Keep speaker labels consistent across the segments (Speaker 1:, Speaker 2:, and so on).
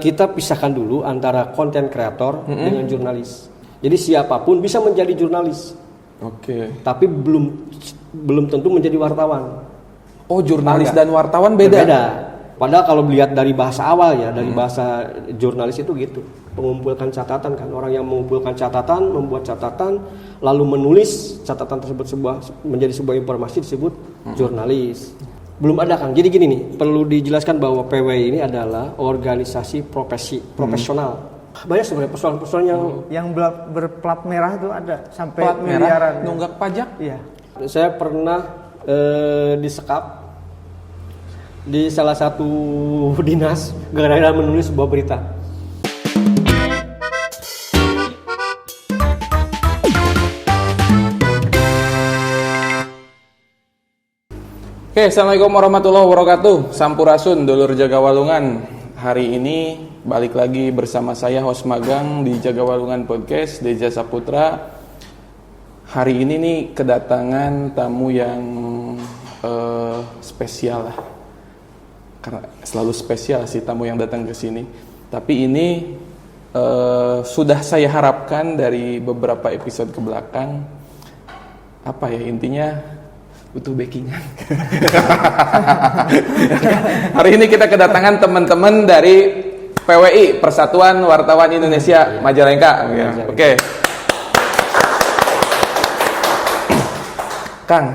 Speaker 1: kita pisahkan dulu antara konten kreator dengan jurnalis. Jadi siapapun bisa menjadi jurnalis.
Speaker 2: Oke.
Speaker 1: Tapi belum tentu menjadi wartawan.
Speaker 2: Oh, jurnalis dan wartawan beda.
Speaker 1: Berbeda. Padahal kalau melihat dari bahasa awal ya, dari bahasa jurnalis itu gitu. Mengumpulkan catatan kan, orang yang mengumpulkan catatan, membuat catatan, lalu menulis catatan tersebut menjadi sebuah informasi disebut jurnalis. Belum ada Kang. Jadi gini nih, perlu dijelaskan bahwa PWI ini adalah organisasi profesional. Banyak sebenarnya persoalan-persoalan yang
Speaker 3: berplat merah itu ada sampai
Speaker 2: Plat merah,
Speaker 3: miliaran.
Speaker 2: nunggak pajak.
Speaker 3: Iya.
Speaker 1: Saya pernah disekap di salah satu dinas gara-gara menulis sebuah berita.
Speaker 2: Oke, assalamualaikum warahmatullahi wabarakatuh. Sampurasun, dulur Jaga Walungan. Hari ini balik lagi bersama saya host magang di Jaga Walungan Podcast, Deja Saputra. Hari ini nih kedatangan tamu yang spesial lah. Karena selalu spesial sih tamu yang datang ke sini. Tapi ini sudah saya harapkan dari beberapa episode ke belakang. Apa ya intinya? Butuh backingan. Hari ini kita kedatangan teman-teman dari PWI, Persatuan Wartawan Indonesia Majalengka. Oke. Kang,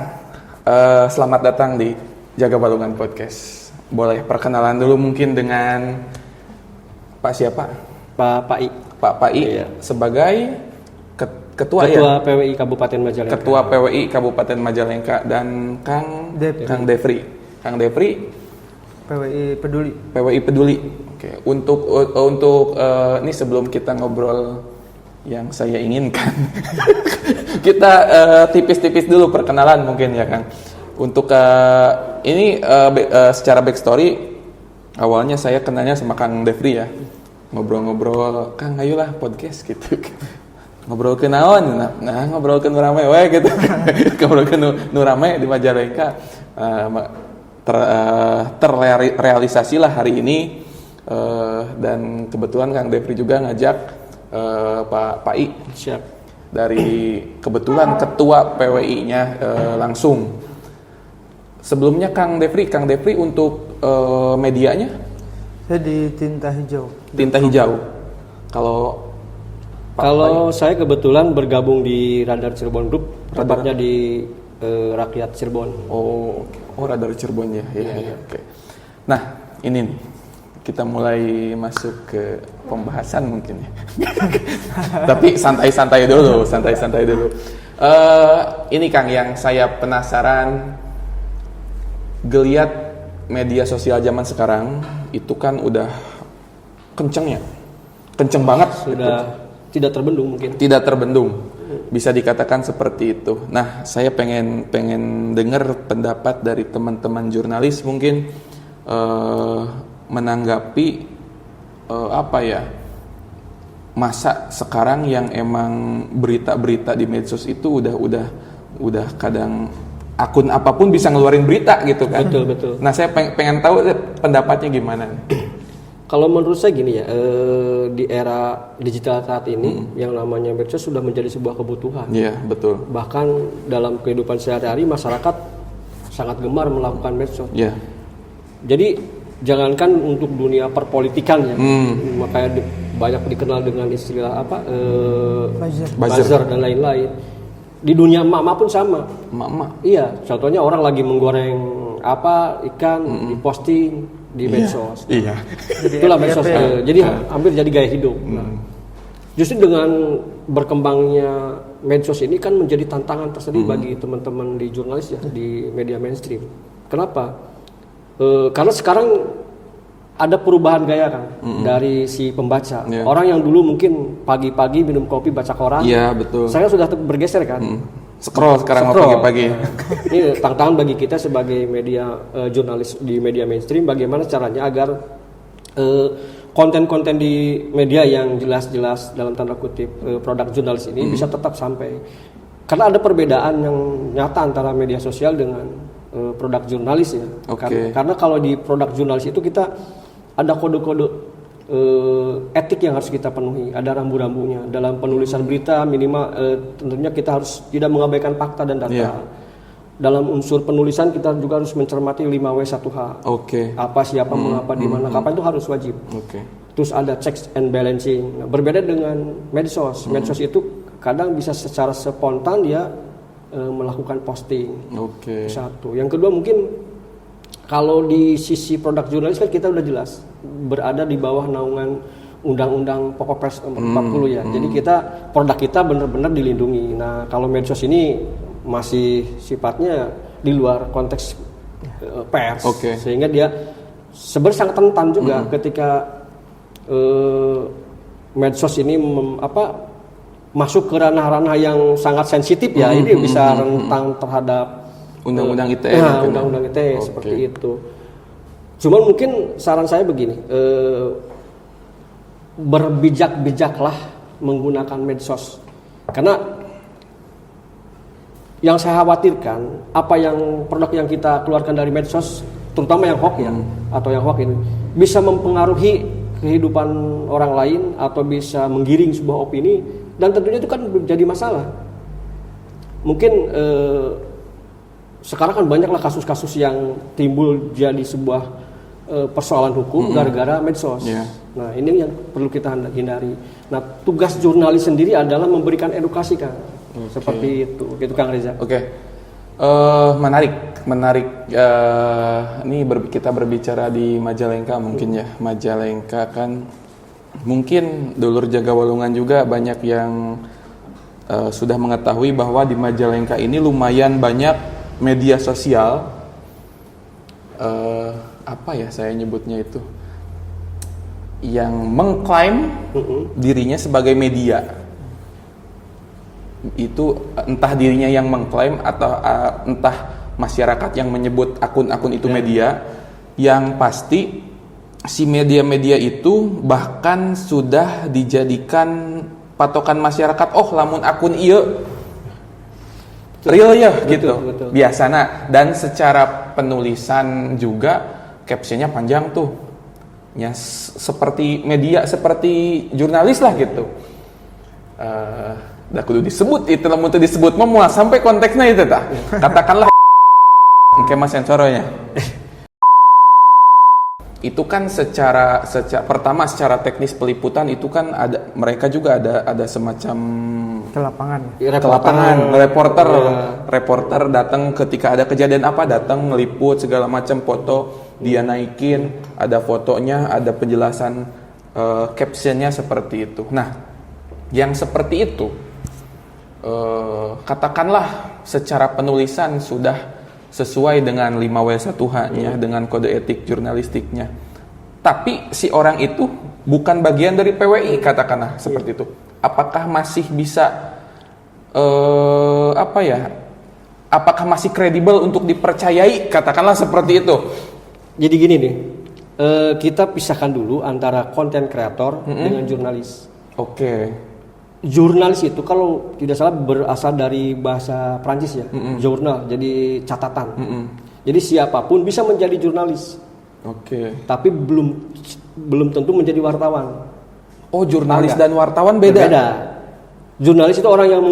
Speaker 2: selamat datang di Jaga Walungan Podcast. Boleh perkenalan dulu mungkin dengan Pak siapa?
Speaker 1: Pak Pai.
Speaker 2: Pak Pai iya. Sebagai Ketua
Speaker 1: PWI Kabupaten Majalengka.
Speaker 2: Ketua PWI Kabupaten Majalengka dan Kang Devri. Kang Devri
Speaker 3: PWI Peduli.
Speaker 2: PWI Peduli. Oke. Untuk ini sebelum kita ngobrol yang saya inginkan. Kita tipis-tipis dulu perkenalan mungkin ya Kang. Untuk ini secara backstory awalnya saya kenalnya sama Kang Devri ya. Ngobrol-ngobrol, Kang ayolah podcast gitu. Ngobrol ke naon, nah ngobrol ke Nurame we gitu. Ngobrol ke Nurame di Majalengka. Terrealisasilah hari ini dan kebetulan Kang Devri juga ngajak Pak Pai.
Speaker 1: Siap.
Speaker 2: Dari kebetulan ketua PWI-nya langsung. Sebelumnya Kang Devri untuk medianya?
Speaker 3: Saya di Tinta Hijau.
Speaker 2: Tinta Hijau. Kalau
Speaker 1: saya kebetulan bergabung di Radar Cirebon Group, tepatnya di Rakyat Cirebon.
Speaker 2: Oh, Radar Cirebon ya. Iya. Oke. Nah, ini nih. Kita mulai masuk ke pembahasan mungkin ya. Tapi santai-santai dulu. Ini Kang yang saya penasaran, geliat media sosial zaman sekarang itu kan udah kenceng banget.
Speaker 1: Sudah tidak terbendung mungkin.
Speaker 2: Tidak terbendung. Bisa dikatakan seperti itu. Nah, saya pengen dengar pendapat dari teman-teman jurnalis mungkin menanggapi masa sekarang yang emang berita-berita di medsos itu udah kadang akun apapun bisa ngeluarin berita gitu kan.
Speaker 1: Betul.
Speaker 2: Nah, saya pengen tahu pendapatnya gimana.
Speaker 1: Kalau menurut saya gini ya, di era digital saat ini yang namanya medsos sudah menjadi sebuah kebutuhan.
Speaker 2: Iya, betul.
Speaker 1: Bahkan dalam kehidupan sehari-hari masyarakat sangat gemar melakukan medsos.
Speaker 2: Iya.
Speaker 1: Jadi jangankan untuk dunia perpolitikan ya, makanya banyak dikenal dengan istilah buzzer dan lain-lain. Di dunia emak-emak pun sama.
Speaker 2: Emak-emak.
Speaker 1: Iya, contohnya orang lagi menggoreng ikan, diposting di medsos.
Speaker 2: Iya.
Speaker 1: Itulah medsos. Jadi hampir jadi gaya hidup. Justru dengan berkembangnya medsos ini kan menjadi tantangan tersendiri bagi teman-teman di jurnalis ya, di media mainstream. Kenapa? Karena sekarang ada perubahan gaya kan dari si pembaca. Orang yang dulu mungkin pagi-pagi minum kopi baca koran.
Speaker 2: Iya, betul.
Speaker 1: Saya sudah bergeser kan.
Speaker 2: Scroll sekarang pagi-pagi.
Speaker 1: Ini tantangan bagi kita sebagai media jurnalis di media mainstream, bagaimana caranya agar konten-konten di media yang jelas-jelas dalam tanda kutip produk jurnalis ini bisa tetap sampai. Karena ada perbedaan yang nyata antara media sosial dengan produk jurnalis ya.
Speaker 2: Okay.
Speaker 1: Karena kalau di produk jurnalis itu kita ada kode-kode etik yang harus kita penuhi, ada rambu-rambunya dalam penulisan berita. Minimal tentunya kita harus tidak mengabaikan fakta dan data.
Speaker 2: Iya.
Speaker 1: Dalam unsur penulisan kita juga harus mencermati 5W1H.
Speaker 2: Oke.
Speaker 1: Apa, siapa, mengapa, di mana, kapan, itu harus wajib.
Speaker 2: Oke.
Speaker 1: Terus ada checks and balancing. Nah, berbeda dengan medsos. Medsos itu kadang bisa secara spontan dia melakukan posting.
Speaker 2: Oke.
Speaker 1: Satu. Yang kedua, mungkin kalau di sisi produk jurnalis kan kita udah jelas berada di bawah naungan Undang-Undang Pokok Pers 40 ya. Jadi produk kita benar-benar dilindungi. Nah, kalau medsos ini masih sifatnya di luar konteks pers, sehingga dia sebenarnya sangat rentan juga ketika medsos ini masuk ke ranah-ranah yang sangat sensitif ya. Ini bisa rentan terhadap
Speaker 2: Undang-undang ITE.
Speaker 1: Undang-undang ITE seperti itu. Cuman mungkin saran saya begini, berbijak-bijaklah menggunakan medsos, karena yang saya khawatirkan produk yang kita keluarkan dari medsos, terutama yang hoax ya, atau yang hoax ini bisa mempengaruhi kehidupan orang lain atau bisa menggiring sebuah opini, dan tentunya itu kan menjadi masalah. Mungkin sekarang kan banyaklah kasus-kasus yang timbul jadi sebuah persoalan hukum gara-gara medsos. Nah, ini yang perlu kita hindari. Nah, tugas jurnalis sendiri adalah memberikan edukasi, Kang. Seperti itu, gitu Kang Reza.
Speaker 2: Menarik. Ini kita berbicara di Majalengka mungkin ya. Majalengka kan mungkin dulur jaga Walungan juga banyak yang sudah mengetahui bahwa di Majalengka ini lumayan banyak media sosial. Apa ya saya nyebutnya itu? Yang mengklaim dirinya sebagai media. Itu entah dirinya yang mengklaim atau entah masyarakat yang menyebut akun-akun itu media. Yang pasti si media-media itu bahkan sudah dijadikan patokan masyarakat. Oh, lamun akun ieu real ya gitu.
Speaker 1: Betul.
Speaker 2: Biasana, dan secara penulisan juga captionnya panjang tuh. Ya seperti media, seperti jurnalis lah gitu. Dah kudu disebut itu, lamun teu disebut mah moal sampai konteksnya itu tah. Katakanlah engke mah sensornya. Itu kan secara secara teknis peliputan itu kan ada, mereka juga ada semacam
Speaker 3: ke lapangan.
Speaker 2: Reporter datang ketika ada kejadian apa, datang ngeliput segala macam, foto dia naikin, ada fotonya, ada penjelasan captionnya seperti itu. Nah, yang seperti itu katakanlah secara penulisan sudah sesuai dengan 5W1H-nya, dengan kode etik jurnalistiknya. Tapi si orang itu bukan bagian dari PWI, katakanlah seperti itu. Apakah masih bisa apakah masih kredibel untuk dipercayai, katakanlah seperti itu.
Speaker 1: Jadi gini nih, kita pisahkan dulu antara konten kreator dengan jurnalis. Jurnalis itu kalau tidak salah berasal dari bahasa Prancis ya, journal, jadi catatan. Jadi siapapun bisa menjadi jurnalis. Tapi belum tentu menjadi wartawan.
Speaker 2: Oh, jurnalis dan wartawan beda.
Speaker 1: Jurnalis itu orang yang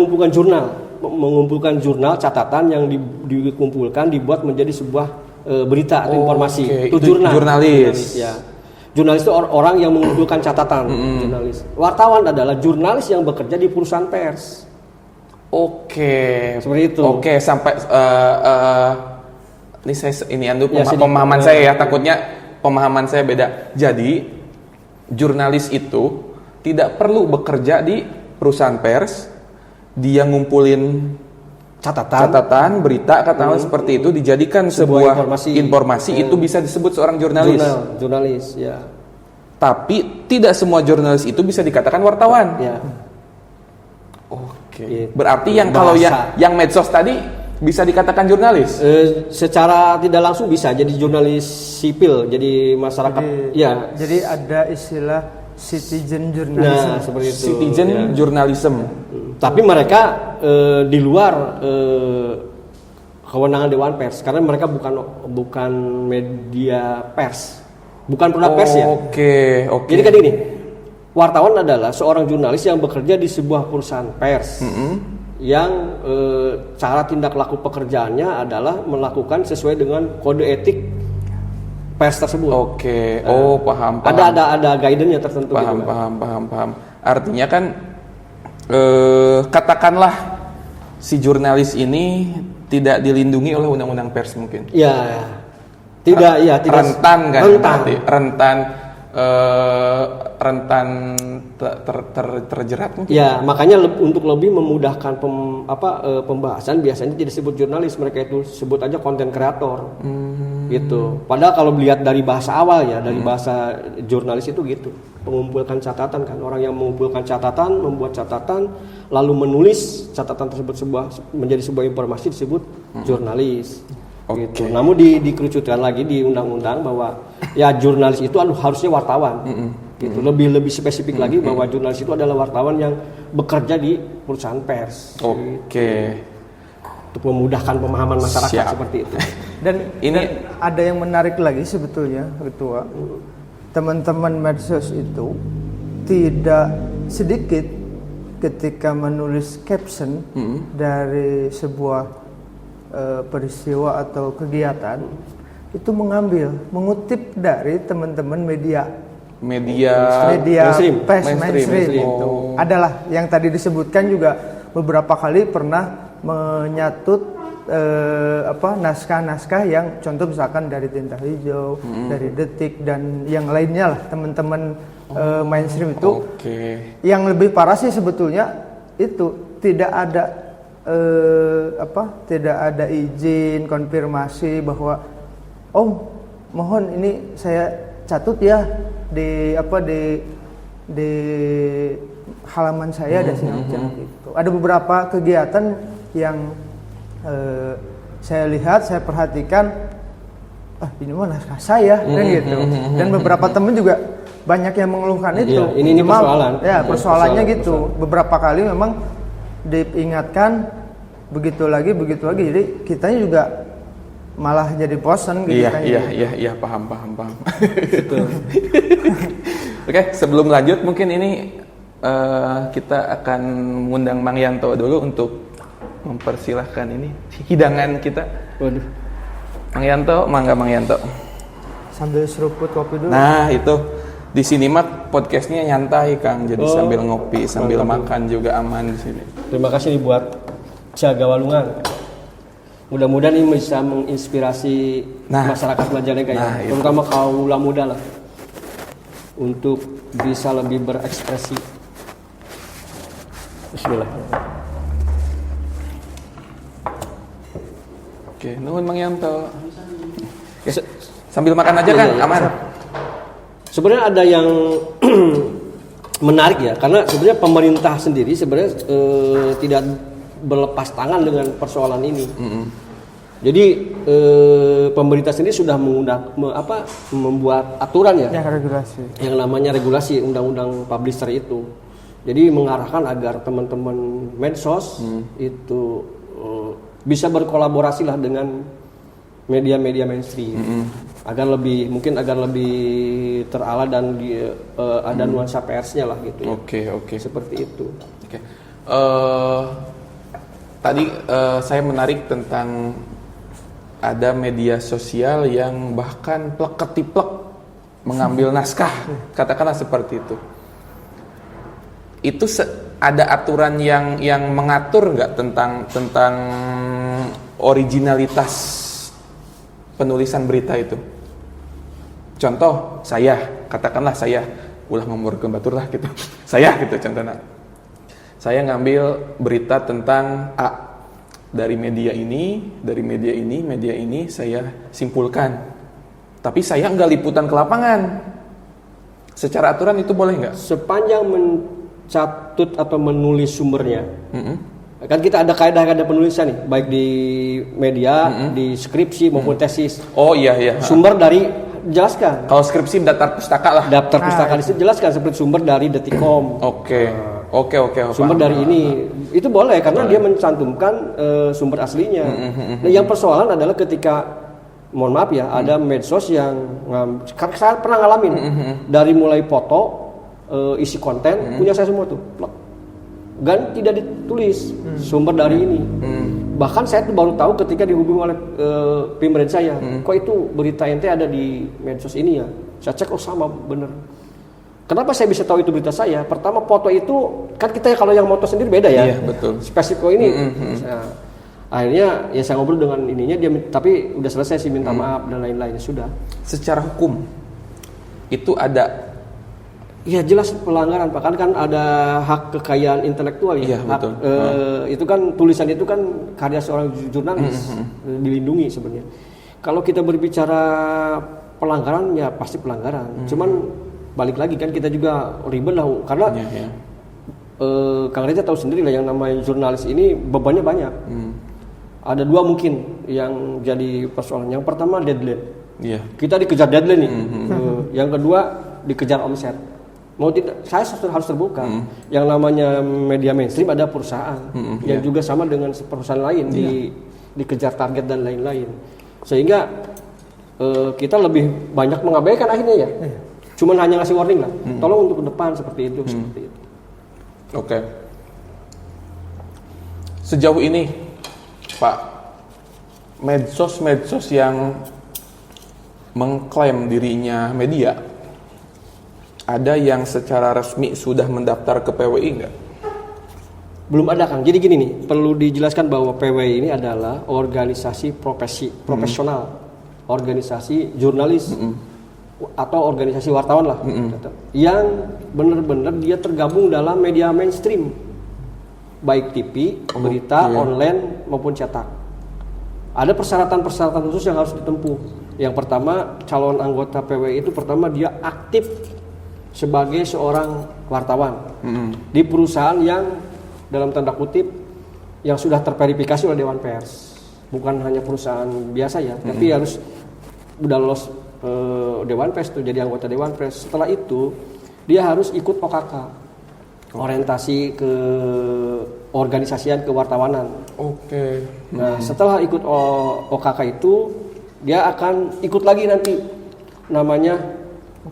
Speaker 1: mengumpulkan jurnal catatan yang dikumpulkan dibuat menjadi sebuah berita atau informasi. Itu jurnalis. Ya. Jurnalis itu orang yang mengumpulkan catatan. Jurnalis. Wartawan adalah jurnalis yang bekerja di perusahaan pers.
Speaker 2: Seperti
Speaker 1: itu.
Speaker 2: Sampai pemahaman saya ya, takutnya pemahaman saya beda. Jadi jurnalis itu tidak perlu bekerja di perusahaan pers, dia ngumpulin catatan berita, katakanlah seperti itu, dijadikan sebuah informasi itu bisa disebut seorang jurnalis.
Speaker 1: Jurnalis, ya.
Speaker 2: Tapi tidak semua jurnalis itu bisa dikatakan wartawan.
Speaker 1: Ya.
Speaker 2: Berarti yang kalau yang medsos tadi bisa dikatakan jurnalis?
Speaker 1: Secara tidak langsung bisa jadi jurnalis sipil, jadi masyarakat.
Speaker 3: Jadi ada istilah citizen journalism.
Speaker 1: Nah, seperti itu.
Speaker 2: Citizen journalism.
Speaker 1: Tapi mereka di luar kewenangan Dewan Pers, karena mereka bukan media pers. bukan produk pers ya.
Speaker 2: Oke.
Speaker 1: Jadi kan ini, wartawan adalah seorang jurnalis yang bekerja di sebuah perusahaan pers yang cara tindak laku pekerjaannya adalah melakukan sesuai dengan kode etik pers tersebut.
Speaker 2: Oke. Paham.
Speaker 1: Ada guidance-nya tertentu.
Speaker 2: Paham. Artinya kan katakanlah si jurnalis ini tidak dilindungi oleh undang-undang pers mungkin.
Speaker 1: Ya. Tidak.
Speaker 2: Rentan kan? Rentan terjerat mungkin.
Speaker 1: Ya, makanya untuk lebih memudahkan pembahasan biasanya jadi disebut jurnalis, mereka itu sebut aja konten kreator. Gitu. Padahal kalau melihat dari bahasa awal ya, dari bahasa jurnalis itu gitu. Mengumpulkan catatan kan, orang yang mengumpulkan catatan, membuat catatan, lalu menulis catatan tersebut menjadi sebuah informasi disebut jurnalis. Gitu. Namun dikerucutkan lagi di undang-undang bahwa ya jurnalis itu harusnya wartawan. Gitu. Lebih spesifik lagi bahwa jurnalis itu adalah wartawan yang bekerja di perusahaan pers.
Speaker 2: Oke.
Speaker 1: Untuk memudahkan pemahaman masyarakat seperti itu.
Speaker 3: Dan ada yang menarik lagi sebetulnya, Ketua. Teman-teman medsos itu tidak sedikit ketika menulis caption dari sebuah peristiwa atau kegiatan itu mengutip dari teman-teman media
Speaker 2: mainstream.
Speaker 3: Itu adalah yang tadi disebutkan juga beberapa kali pernah menyatut naskah-naskah yang contoh misalkan dari Tinta Hijau, dari Detik dan yang lainnya lah teman-teman mainstream itu. Yang lebih parah sih sebetulnya itu tidak ada izin konfirmasi bahwa mohon ini saya catut ya di halaman saya dan segala macam gitu. Ada beberapa kegiatan yang saya lihat, saya perhatikan, ini mah naskah saya kan gitu. Dan beberapa teman juga banyak yang mengeluhkan itu.
Speaker 1: Ini persoalan.
Speaker 3: Ya, persoalannya gitu. Beberapa kali memang diingatkan begitu lagi, jadi kitanya juga malah jadi bosan gitu kan.
Speaker 2: Iya, paham. Oke, sebelum lanjut mungkin ini kita akan mengundang Mang Yanto dulu untuk mempersilahkan ini hidangan kita.
Speaker 1: Waduh.
Speaker 2: Mang Yanto, mangga Mang Yanto.
Speaker 3: Sambil seruput kopi dulu.
Speaker 2: Nah, itu di sini mah podcastnya nyantai Kang, jadi sambil ngopi, sambil makan juga aman di sini.
Speaker 1: Terima kasih nih buat Jaga Walungan. Mudah-mudahan ini bisa menginspirasi masyarakat Majalengka ya, terutama kaum muda lah, untuk bisa lebih berekspresi. Bismillah.
Speaker 2: Oke, nuhun Mang Yanto. Sambil makan aja kan, aman.
Speaker 1: Sebenarnya ada yang menarik ya, karena sebenarnya pemerintah sendiri sebenarnya tidak berlepas tangan dengan persoalan ini. Jadi pemerintah sendiri sudah membuat aturan ya, yang namanya regulasi undang-undang publisher itu. Jadi mengarahkan agar teman-teman medsos itu bisa berkolaborasi lah dengan media-media mainstream agar lebih terarah dan ada nuansa persnya lah gitu ya.
Speaker 2: Oke.
Speaker 1: Seperti itu.
Speaker 2: Oke. Tadi saya menarik tentang ada media sosial yang bahkan plek-ketiplek mengambil naskah, katakanlah seperti itu. Itu ada aturan yang mengatur nggak tentang originalitas penulisan berita itu? Contoh katakanlah saya ulah ngomongkeun batur lah gitu. Saya gitu contohnya. Saya ngambil berita tentang A dari media ini saya simpulkan. Tapi saya nggak liputan ke lapangan. Secara aturan itu boleh nggak?
Speaker 1: Sepanjang mencatut atau menulis sumbernya. Kan kita ada kaidah-kaidah penulisan nih, baik di media, di skripsi maupun tesis.
Speaker 2: Oh iya.
Speaker 1: Sumber dari jelaskan.
Speaker 2: Kalau skripsi daftar pustaka lah.
Speaker 1: Daftar pustaka jelaskan seperti sumber dari Detikcom.
Speaker 2: Oke.
Speaker 1: Sumber dari ini itu boleh karena dia mencantumkan sumber aslinya. Nah, yang persoalan adalah ketika mohon maaf ya, ada medsos yang saya pernah ngalamin dari mulai foto, isi konten punya saya semua tuh, dan tidak ditulis sumber dari ini. Bahkan saya tuh baru tahu ketika dihubungi oleh pimret saya, kok itu berita ente ada di medsos ini ya. Saya cek, oh sama bener. Kenapa saya bisa tahu itu berita saya? Pertama, foto itu kan kita kalau yang moto sendiri beda ya.
Speaker 2: Iya, betul.
Speaker 1: Spesifik ini. Akhirnya ya saya ngobrol dengan ininya dia, tapi udah selesai sih, minta maaf dan lain-lain, sudah.
Speaker 2: Secara hukum itu ada,
Speaker 1: ya jelas pelanggaran Pak, kan ada hak kekayaan intelektual ya.
Speaker 2: Iya,
Speaker 1: Hak,
Speaker 2: betul.
Speaker 1: Itu kan tulisan itu kan karya seorang jurnalis, dilindungi sebenarnya. Kalau kita berbicara pelanggaran ya pasti pelanggaran. Cuman balik lagi kan kita juga ribet lah karena Kang Reza tahu sendiri lah yang namanya jurnalis ini bebannya banyak. Ada dua mungkin yang jadi persoalan. Yang pertama deadline.
Speaker 2: Iya.
Speaker 1: Kita dikejar deadline nih. Yang kedua dikejar omset. Mau tidak, saya harus terbuka. Yang namanya media mainstream ada perusahaan yang juga sama dengan perusahaan lain dikejar target dan lain-lain. Sehingga kita lebih banyak mengabaikan akhirnya ya. Cuman hanya ngasih warning lah. Tolong untuk ke depan seperti itu.
Speaker 2: Oke. Sejauh ini Pak, medsos yang mengklaim dirinya media, ada yang secara resmi sudah mendaftar ke PWI nggak?
Speaker 1: Belum ada Kang. Jadi gini nih, perlu dijelaskan bahwa PWI ini adalah organisasi profesional, organisasi jurnalis atau organisasi wartawan lah, yang benar-benar dia tergabung dalam media mainstream, baik TV, berita, online maupun cetak. Ada persyaratan-persyaratan khusus yang harus ditempuh. Yang pertama, calon anggota PWI itu pertama dia aktif sebagai seorang wartawan di perusahaan yang dalam tanda kutip yang sudah terverifikasi oleh Dewan Pers. Bukan hanya perusahaan biasa ya, tapi harus udah lolos Dewan Pers tuh, jadi anggota Dewan Pers. Setelah itu dia harus ikut OKK, orientasi ke organisasian kewartawanan.
Speaker 2: Oke.
Speaker 1: Nah, setelah ikut OKK itu dia akan ikut lagi nanti namanya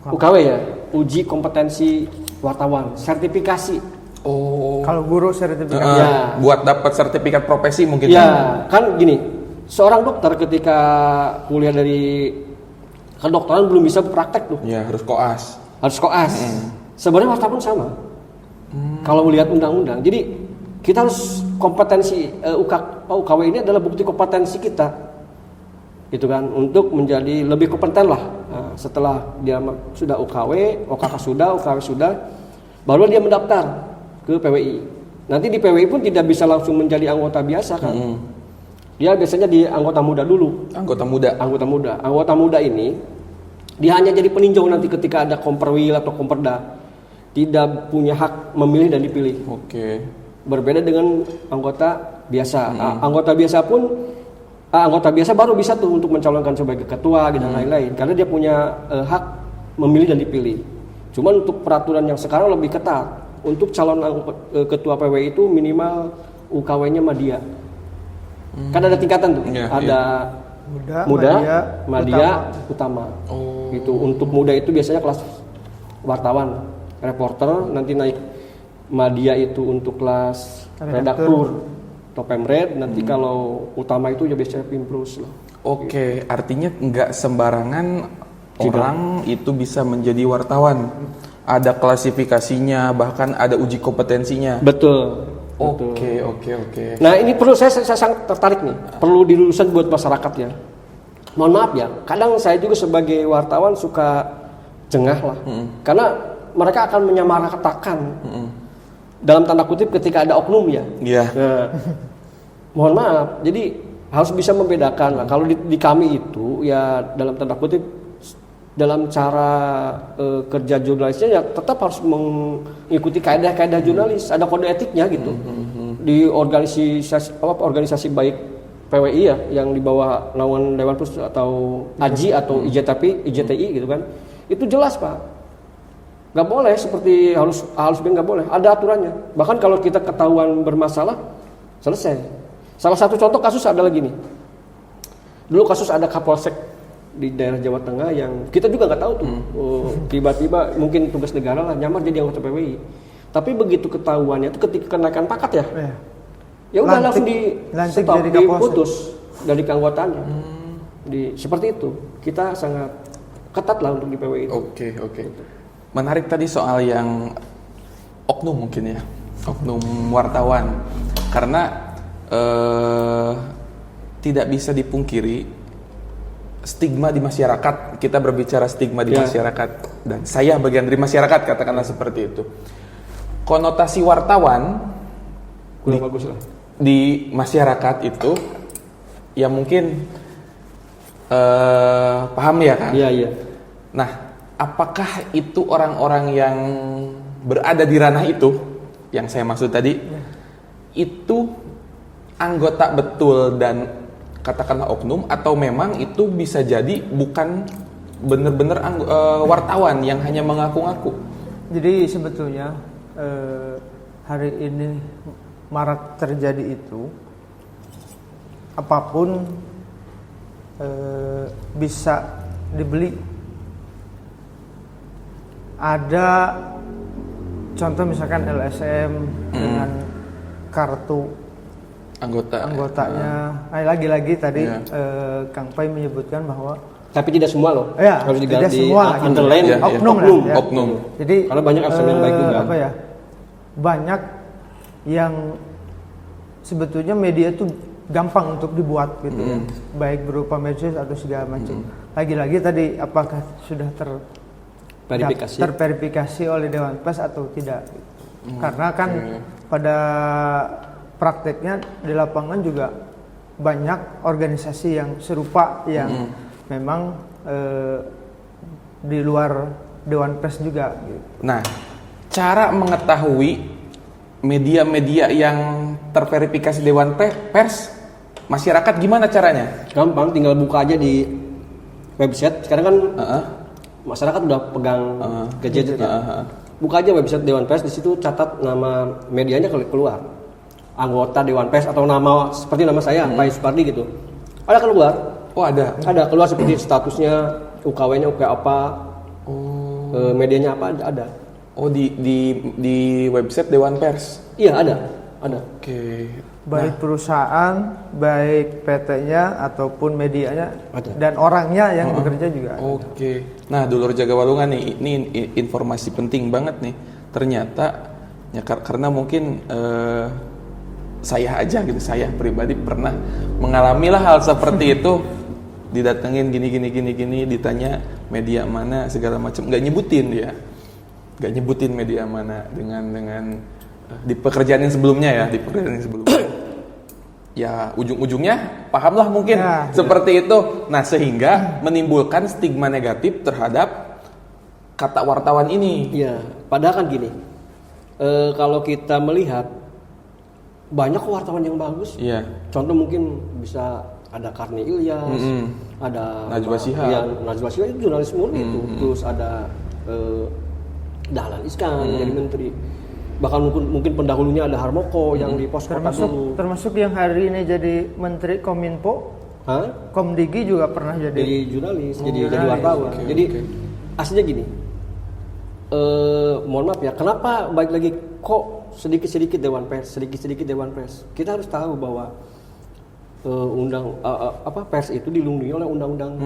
Speaker 1: UKW ya, uji kompetensi wartawan, sertifikasi.
Speaker 2: Oh.
Speaker 3: Kalau guru sertifikat.
Speaker 1: Ya.
Speaker 2: Buat dapat sertifikat profesi mungkin.
Speaker 1: Ya, kan gini, seorang dokter ketika kuliah dari kedokteran belum bisa praktek tuh.
Speaker 2: Ya, harus koas.
Speaker 1: Harus koas. Sebenarnya wartawan sama. Kalau melihat undang-undang, jadi kita harus kompetensi UKW ini adalah bukti kompetensi kita, gitu kan, untuk menjadi lebih kompeten lah. Nah, setelah dia sudah OKW sudah, baru dia mendaftar ke PWI. Nanti di PWI pun tidak bisa langsung menjadi anggota biasa kan. Dia biasanya di anggota muda dulu.
Speaker 2: Anggota
Speaker 1: Muda ini dia hanya jadi peninjau nanti ketika ada komperwil atau komperda. Tidak punya hak memilih dan dipilih.
Speaker 2: Oke.
Speaker 1: Berbeda dengan anggota biasa. Anggota biasa baru bisa tuh untuk mencalonkan sebagai ketua dan lain-lain, karena dia punya hak memilih dan dipilih. Cuman untuk peraturan yang sekarang lebih ketat. Untuk calon ketua PWI itu minimal UKW-nya Madya. Kan ada tingkatan tuh. Ada muda, Madya, utama. Gitu. Untuk muda itu biasanya kelas wartawan, reporter, nanti naik Madya itu untuk kelas redaktur atau pemred, nanti kalau utama itu ya biasanya Pimprus lah.
Speaker 2: Oke, artinya nggak sembarangan orang itu bisa menjadi wartawan. Ada klasifikasinya, bahkan ada uji kompetensinya.
Speaker 1: Betul.
Speaker 2: Oke.
Speaker 1: Nah ini perlu saya sangat tertarik nih, perlu diluruskan buat masyarakat ya. Mohon maaf ya, kadang saya juga sebagai wartawan suka jengah lah, karena mereka akan menyamaratakan dalam tanda kutip ketika ada oknum ya.
Speaker 2: Iya.
Speaker 1: Nah, mohon maaf, jadi harus bisa membedakan lah. Kalau di kami itu ya dalam tanda kutip dalam cara kerja jurnalisnya ya tetap harus mengikuti kaidah-kaidah jurnalis, ada kode etiknya gitu. Di organisasi baik PWI ya yang di bawah naungan Dewan Pers atau AJI atau IJTI gitu kan. Itu jelas, Pak. Nggak boleh seperti harus nggak boleh, ada aturannya. Bahkan kalau kita ketahuan bermasalah, selesai. Salah satu contoh kasus adalah gini. Dulu kasus ada Kapolsek di daerah Jawa Tengah yang kita juga nggak tahu tuh, tiba-tiba mungkin tugas negara lah nyamar jadi anggota PWI. Tapi begitu ketahuannya itu ketika kenaikan pangkat ya, ya udah langsung di stop, diputus dari keanggotaannya. Seperti itu, kita sangat ketat lah untuk di PWI itu.
Speaker 2: Oke. Menarik tadi soal yang oknum mungkin ya, oknum wartawan, karena tidak bisa dipungkiri stigma di masyarakat. Kita berbicara stigma di masyarakat, dan saya bagian dari masyarakat, katakanlah seperti itu. Konotasi wartawan
Speaker 1: bagus lah
Speaker 2: di masyarakat itu ya mungkin paham ya kan?
Speaker 1: Iya.
Speaker 2: Nah, apakah itu orang-orang yang berada di ranah itu, yang saya maksud tadi, itu anggota betul dan katakanlah oknum, atau memang itu bisa jadi bukan benar-benar wartawan yang hanya mengaku-ngaku?
Speaker 3: Jadi sebetulnya hari ini marak terjadi itu, apapun bisa dibeli. Ada contoh misalkan LSM dengan kartu anggotanya. Lagi-lagi tadi Kang Pai menyebutkan bahwa
Speaker 1: tapi tidak semua loh.
Speaker 3: Ya,
Speaker 1: harus diganti.
Speaker 3: Tidak semua.
Speaker 1: Underline
Speaker 3: Oknum. Jadi
Speaker 1: karena banyak aksen yang baik juga.
Speaker 3: Banyak yang sebetulnya media itu gampang untuk dibuat gitu ya. Baik berupa medsos atau segala macam. Lagi-lagi tadi apakah sudah terverifikasi oleh Dewan Pers atau tidak? Karena kan pada prakteknya di lapangan juga banyak organisasi yang serupa yang memang di luar Dewan Pers juga gitu.
Speaker 2: Nah, cara mengetahui media-media yang terverifikasi Dewan Pers, masyarakat gimana caranya?
Speaker 1: Gampang, tinggal buka aja di website. Sekarang kan masyarakat udah pegang gadget ya. Buka aja website Dewan Pers, di situ catat nama medianya keluar. Anggota Dewan Pers atau nama seperti nama saya, Pak Supardi gitu. Ada keluar.
Speaker 2: Oh, ada.
Speaker 1: Ada keluar seperti statusnya, UKW-nya UKW apa, medianya apa, ada.
Speaker 2: Oh, di website Dewan Pers.
Speaker 1: Iya, ada.
Speaker 2: Oke.
Speaker 3: Baik perusahaan, baik PT-nya ataupun medianya
Speaker 1: ada.
Speaker 3: Dan orangnya yang bekerja juga ada.
Speaker 2: Oke. Nah, Dulur Jagawalungan nih, ini informasi penting banget nih. Ternyata ya karena mungkin saya aja gitu, saya pribadi pernah mengalami lah hal seperti itu. Didatengin gini, ditanya media mana segala macam, nggak nyebutin media mana dengan di pekerjaan yang sebelumnya. Ya ujung-ujungnya pahamlah mungkin seperti itu. Nah, sehingga menimbulkan stigma negatif terhadap kata wartawan ini.
Speaker 1: Iya, padahal kan gini, kalau kita melihat banyak wartawan yang bagus.
Speaker 2: Iya.
Speaker 1: Contoh mungkin bisa ada Karni Ilyas, ada
Speaker 2: Najwa Shihab.
Speaker 1: Ya, Najwa Shihab itu jurnalis murni itu. Terus ada Dahlan Iskan jadi menteri. Bahkan mungkin pendahulunya ada Harmoko yang di pos kota dulu.
Speaker 3: Termasuk yang hari ini jadi menteri Kominfo. Komdigi juga pernah jadi
Speaker 1: jurnalis, jadi wartawan. Jadi aslinya gini. Mohon maaf ya, kenapa balik lagi kok sedikit-sedikit Dewan Pers? Kita harus tahu bahwa pers itu dilindungi oleh undang-undang.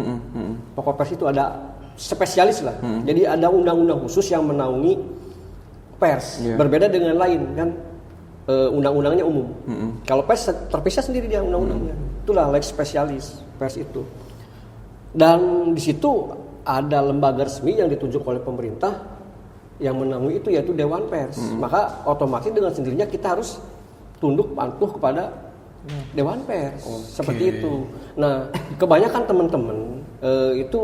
Speaker 1: Pokok pers itu ada spesialis lah. Jadi ada undang-undang khusus yang menaungi pers. Berbeda dengan lain kan, undang-undangnya umum. Kalau pers terpisah sendiri dia undang-undangnya. Itulah lex spesialis pers itu. Dan di situ ada lembaga resmi yang ditunjuk oleh pemerintah yang menaungi itu, yaitu Dewan Pers. Maka otomatis dengan sendirinya kita harus tunduk patuh kepada Dewan Pers. Seperti itu. Nah, kebanyakan teman-teman itu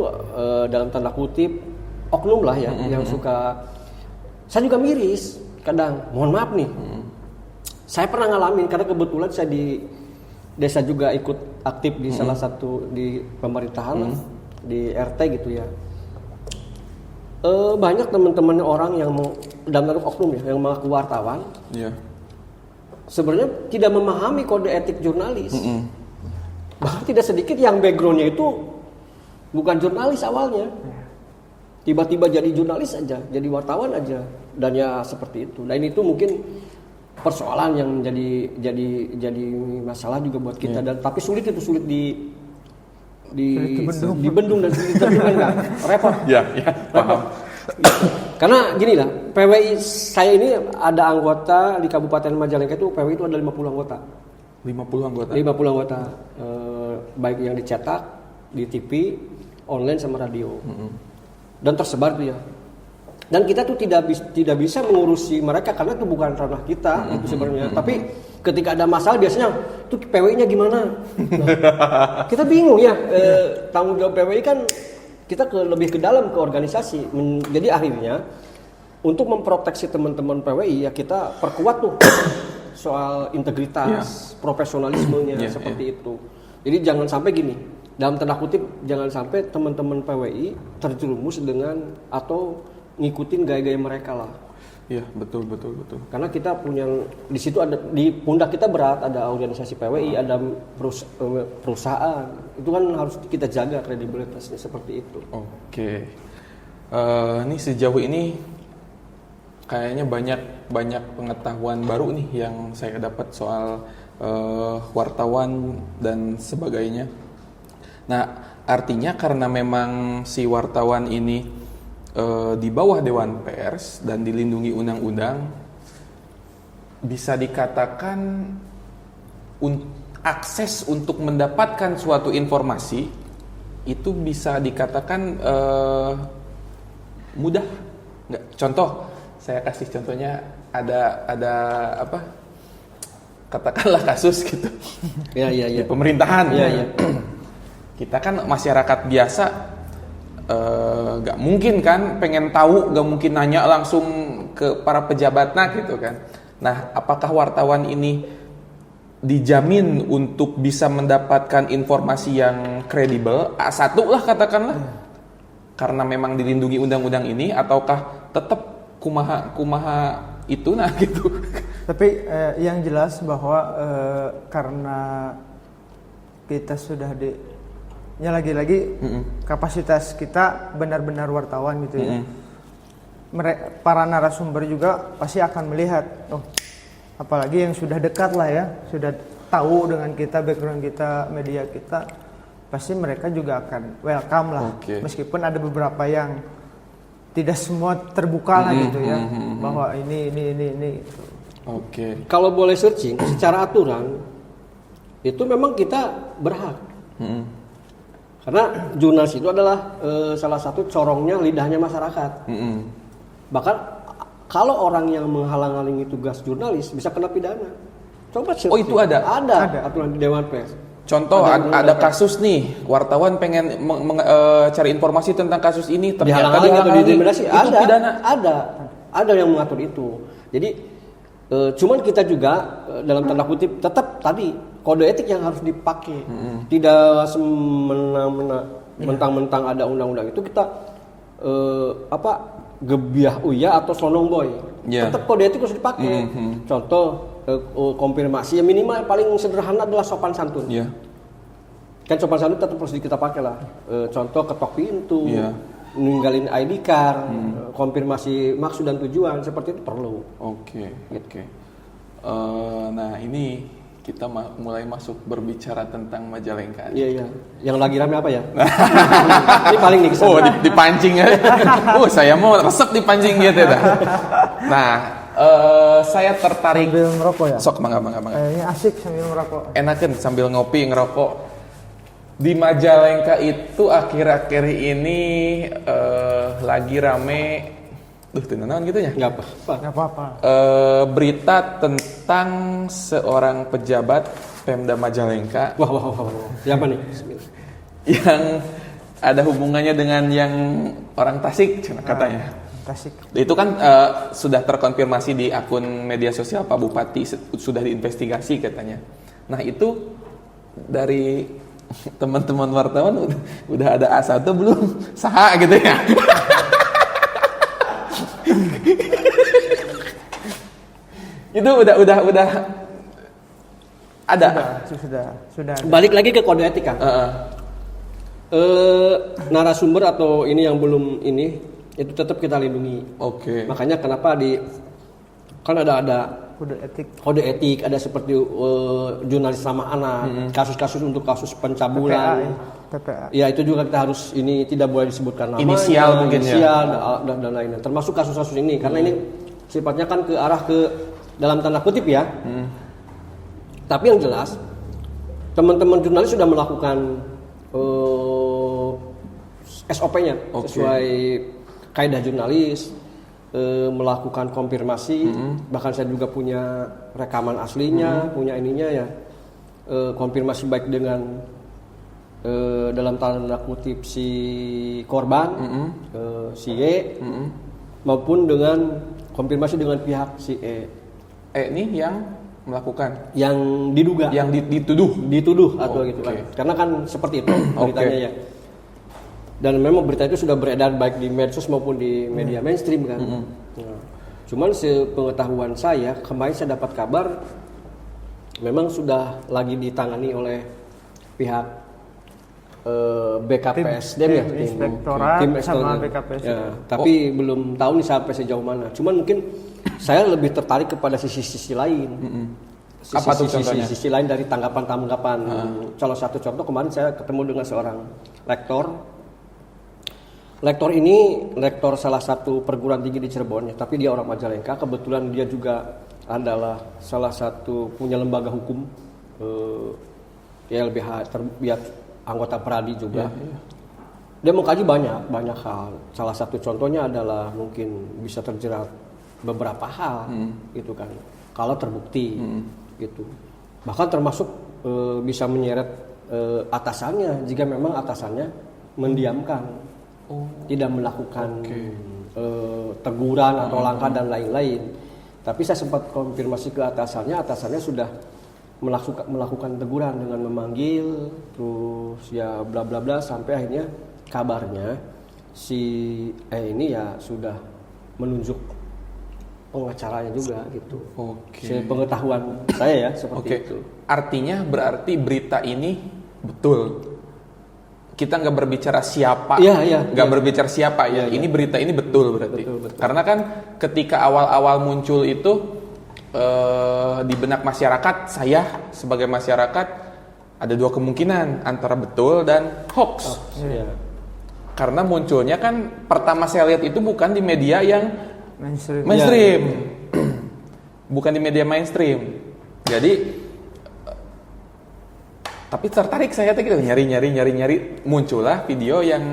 Speaker 1: dalam tanda kutip oknum lah ya, yang suka. Saya juga miris kadang, mohon maaf nih. Saya pernah ngalamin karena kebetulan saya di desa juga ikut aktif di salah satu di pemerintahan di RT gitu ya. Banyak teman-teman orang yang dalam tanda oknum ya, yang mengaku wartawan. Sebenarnya tidak memahami kode etik jurnalis. Bahkan tidak sedikit yang backgroundnya itu bukan jurnalis awalnya. Tiba-tiba jadi jurnalis aja, jadi wartawan aja, dan ya seperti itu. Dan itu mungkin persoalan yang jadi masalah juga buat kita. Dan tapi sulit dibendung dan sulit diterima kan, repot.
Speaker 2: Ya, paham.
Speaker 1: Karena gini lah, PWI saya ini ada anggota di Kabupaten Majalengka itu PWI itu ada 50 anggota.
Speaker 2: 50 anggota.
Speaker 1: 50 anggota, baik yang dicetak, di TV, online sama radio. Dan tersebar tuh ya. Dan kita tuh tidak bisa mengurusi mereka karena itu bukan ranah kita itu sebenarnya. Tapi ketika ada masalah biasanya tuh PWI-nya gimana? Nah, kita bingung ya. Tanggung jawab PWI kan kita lebih ke dalam ke organisasi. Jadi akhirnya untuk memproteksi teman-teman PWI ya kita perkuat tuh soal integritas, profesionalismenya seperti itu. Jadi jangan sampai gini. Dalam tanda kutip jangan sampai teman-teman PWI terjerumus dengan atau ngikutin gaya-gaya mereka lah.
Speaker 2: Iya, betul.
Speaker 1: Karena kita punya di situ ada di pundak kita berat, ada organisasi PWI, ada perusahaan. Itu kan harus kita jaga kredibilitasnya seperti itu.
Speaker 2: Oke. Ini sejauh ini kayaknya banyak pengetahuan baru nih yang saya dapat soal wartawan dan sebagainya. Nah, artinya karena memang si wartawan ini di bawah Dewan Pers dan dilindungi undang-undang, bisa dikatakan akses untuk mendapatkan suatu informasi itu bisa dikatakan mudah. Nggak? Contoh, saya kasih contohnya ada apa? Katakanlah kasus gitu.
Speaker 1: Ya.
Speaker 2: Di pemerintahan.
Speaker 1: Ya.
Speaker 2: Kita kan masyarakat biasa, gak mungkin kan pengen tahu, gak mungkin nanya langsung ke para pejabatnya gitu kan. Nah, apakah wartawan ini dijamin untuk bisa mendapatkan informasi yang kredibel, A1 lah katakanlah, karena memang dilindungi undang-undang ini, ataukah tetap kumaha itu nah gitu.
Speaker 3: Tapi yang jelas bahwa karena kita sudah lagi-lagi kapasitas kita benar-benar wartawan gitu ya. Para narasumber juga pasti akan melihat, apalagi yang sudah dekat lah ya, sudah tahu dengan kita, background kita, media kita, pasti mereka juga akan welcome lah. Meskipun ada beberapa yang tidak semua terbuka lah gitu ya, bahwa ini.
Speaker 1: Kalau boleh searching secara aturan itu memang kita berhak. Karena jurnalis itu adalah salah satu corongnya lidahnya masyarakat. Bahkan kalau orang yang menghalang-halangi tugas jurnalis bisa kena pidana. Coba searching.
Speaker 2: Oh, itu ada
Speaker 1: aturan di Dewan Pers.
Speaker 2: Contoh ada kasus nih, wartawan pengen cari informasi tentang kasus ini, ternyata
Speaker 1: dihalang-halangi,
Speaker 2: itu pidana.
Speaker 1: Ada yang mengatur itu. Jadi cuman kita juga dalam tanda kutip tetap tadi kode etik yang harus dipakai. Tidak semena-mena mentang-mentang ada undang-undang itu kita gebiah uya atau slonong boy. Tetap kode etik harus dipakai. Contoh konfirmasi yang minimal paling sederhana adalah sopan santun. Kan sopan santun tetap harus kita pakai lah. Contoh ketok pintu, ninggalin ID card, konfirmasi maksud dan tujuan seperti itu perlu. Oke.
Speaker 2: Nah ini kita mulai masuk berbicara tentang Majalengka.
Speaker 1: Iya. Yang lagi rame apa ya? Ini paling nih kesan.
Speaker 2: Dipancing ya. Saya mau resep dipancing gitu dah. Nah, saya tertarik.
Speaker 3: Sambil ngerokok ya?
Speaker 2: Sok, mangga.
Speaker 3: Ini asik sambil ngerokok.
Speaker 2: Enakan sambil ngopi ngerokok. Di Majalengka itu akhir-akhir ini lagi rame. Tenanan gitu ya?
Speaker 1: Nggak apa-apa.
Speaker 2: Berita tentang seorang pejabat Pemda Majalengka.
Speaker 1: Wah. Siapa nih?
Speaker 2: Yang ada hubungannya dengan yang orang Tasik katanya.
Speaker 3: Tasik.
Speaker 2: Itu kan sudah terkonfirmasi di akun media sosial Pak Bupati, sudah diinvestigasi katanya. Nah itu dari teman-teman wartawan udah ada A1 belum? Saha gitu ya. Itu udah ada.
Speaker 3: Sudah.
Speaker 1: Balik lagi ke kode etik kan. Narasumber atau ini yang belum ini itu tetap kita lindungi.
Speaker 2: Oke.
Speaker 1: Makanya kenapa kan ada kode etik, ada seperti jurnalis ramah anak, kasus-kasus untuk kasus pencabulan,
Speaker 3: TPA.
Speaker 1: Ya itu juga kita harus ini tidak boleh disebutkan nama,
Speaker 2: Inisial mungkin
Speaker 1: inisial, dan lainnya. Termasuk kasus-kasus ini karena ini sifatnya kan ke arah ke dalam tanda kutip ya. Tapi yang jelas teman-teman jurnalis sudah melakukan SOP-nya sesuai kaidah jurnalis, melakukan konfirmasi, bahkan saya juga punya rekaman aslinya, punya ininya ya, konfirmasi baik dengan dalam tanda kutip si korban, si Y, maupun dengan konfirmasi dengan pihak si E.
Speaker 2: Ini yang melakukan,
Speaker 1: yang diduga,
Speaker 2: yang dituduh
Speaker 1: atau gitu kan, karena kan seperti itu beritanya ya. Dan memang berita itu sudah beredar baik di medsos maupun di media mainstream kan. Nah, cuman sepengetahuan saya, kemarin saya dapat kabar memang sudah lagi ditangani oleh pihak BKPSDM ya,
Speaker 3: Inspektorat sama BKPSDM.
Speaker 1: Ya, tapi belum tahu nih sampai sejauh mana. Cuman mungkin saya lebih tertarik kepada sisi lain.
Speaker 2: Apa tuh contohnya?
Speaker 1: Sisi lain dari tanggapan. Salah satu contoh kemarin saya ketemu dengan seorang rektor. Rektor ini rektor salah satu perguruan tinggi di Cirebon ya, tapi dia orang Majalengka. Kebetulan dia juga adalah salah satu punya lembaga hukum YLBH, dia anggota Pradi juga. Dia mengkaji banyak hal. Salah satu contohnya adalah mungkin bisa terjerat beberapa hal gitu kan, kalau terbukti gitu. Bahkan termasuk bisa menyeret atasannya jika memang atasannya mendiamkan, tidak melakukan teguran atau langkah dan lain-lain. Tapi saya sempat konfirmasi ke atasannya sudah melakukan teguran dengan memanggil, terus ya bla bla bla, sampai akhirnya kabarnya si ini ya sudah menunjuk pengacaranya juga gitu. Sepengetahuan saya ya seperti itu.
Speaker 2: Artinya berarti berita ini betul. Kita nggak berbicara siapa, berbicara siapa ya. Ini berita ini betul berarti. Betul. Karena kan ketika awal-awal muncul itu di benak masyarakat, saya sebagai masyarakat ada dua kemungkinan antara betul dan hoax. Karena munculnya kan pertama saya lihat itu bukan di media yang mainstream. Bukan di media mainstream. Jadi tapi tertarik saya gitu, nyari, muncullah video yang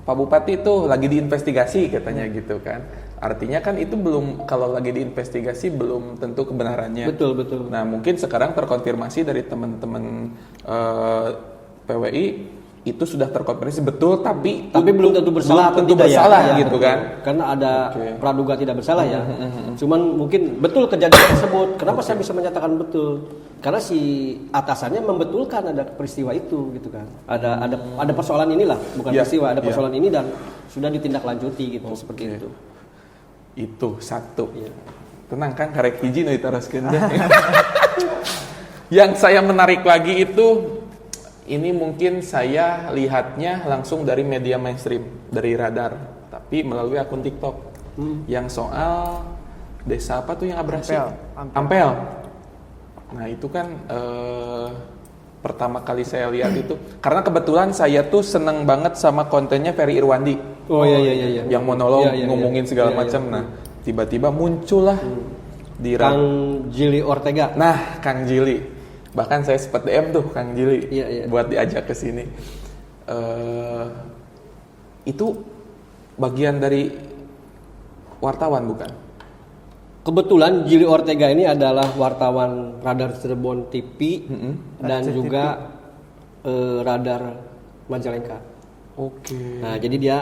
Speaker 2: Pak Bupati itu lagi diinvestigasi katanya gitu kan. Artinya kan itu belum, kalau lagi diinvestigasi belum tentu kebenarannya.
Speaker 1: Betul.
Speaker 2: Nah mungkin sekarang terkonfirmasi dari teman-teman PWI itu sudah terkonfirmasi betul, tapi
Speaker 1: belum tentu bersalah,
Speaker 2: gitu kan.
Speaker 1: Karena ada praduga tidak bersalah ya. Cuman mungkin betul kejadian tersebut. Kenapa saya bisa menyatakan betul? Karena si atasannya membetulkan ada peristiwa itu gitu kan. Ada persoalan inilah, bukan peristiwa, ada persoalan ini dan sudah ditindaklanjuti gitu, seperti itu.
Speaker 2: Itu satu. Tenang kan, karek hiji nu ditaroskeun. Yang saya menarik lagi itu, ini mungkin saya lihatnya langsung dari media mainstream, dari Radar, tapi melalui akun TikTok. Yang soal desa apa tuh yang abrasi? Ampel. Nah itu kan pertama kali saya lihat itu, karena kebetulan saya tuh seneng banget sama kontennya Ferry Irwandi.
Speaker 1: Iya.
Speaker 2: Yang monolog ngomongin segala macam. Nah tiba-tiba muncullah di
Speaker 1: Kang Jili Ortega.
Speaker 2: Nah Kang Jili. Bahkan saya sempat DM tuh Kang Jili buat diajak ke sini. Itu bagian dari wartawan bukan?
Speaker 1: Kebetulan Jili Ortega ini adalah wartawan Radar Cirebon TV dan juga Radar Majalengka. Nah jadi dia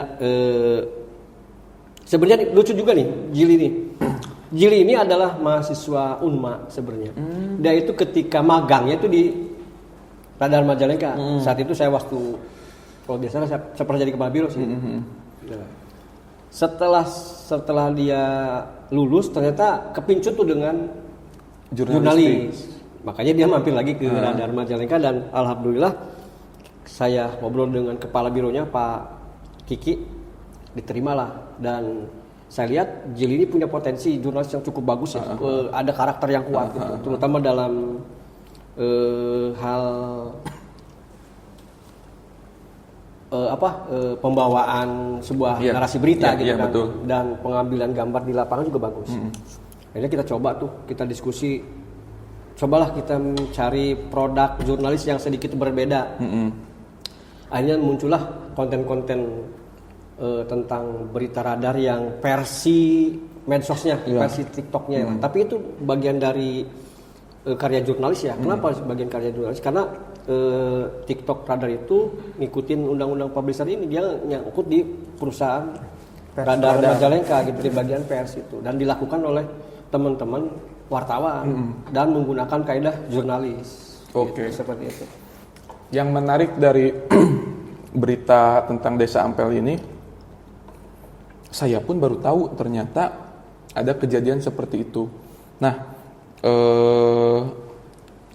Speaker 1: sebenarnya lucu juga nih Jili nih. Jili ini adalah mahasiswa Unma sebenarnya. Dia itu ketika magangnya itu di Radar Majalengka. Saat itu saya kalau biasa saya pernah jadi kepala biro sih. Nah, setelah dia lulus ternyata kepincut tuh dengan jurnalis. Makanya dia mampir lagi ke Radar Majalengka dan alhamdulillah saya ngobrol dengan kepala bironya Pak Kiki, diterimalah. Dan saya lihat Jill ini punya potensi jurnalis yang cukup bagus ya. Ada karakter yang kuat gitu, terutama dalam hal pembawaan sebuah narasi berita gitu kan.
Speaker 2: Betul.
Speaker 1: Dan pengambilan gambar di lapangan juga bagus. Akhirnya kita coba tuh, kita diskusi, cobalah kita mencari produk jurnalis yang sedikit berbeda. Akhirnya muncullah konten-konten tentang berita radar yang versi medsosnya, versi TikToknya. Tapi itu bagian dari karya jurnalis ya. Kenapa bagian karya jurnalis? Karena TikTok radar itu ngikutin undang-undang publisher ini, dia nyangkut di perusahaan radar Majalengka gitu, di bagian pers itu, dan dilakukan oleh teman-teman wartawan dan menggunakan kaidah jurnalis.
Speaker 2: Oke.
Speaker 1: Gitu, seperti itu.
Speaker 2: Yang menarik dari berita tentang Desa Ampel ini, saya pun baru tahu ternyata ada kejadian seperti itu. Nah,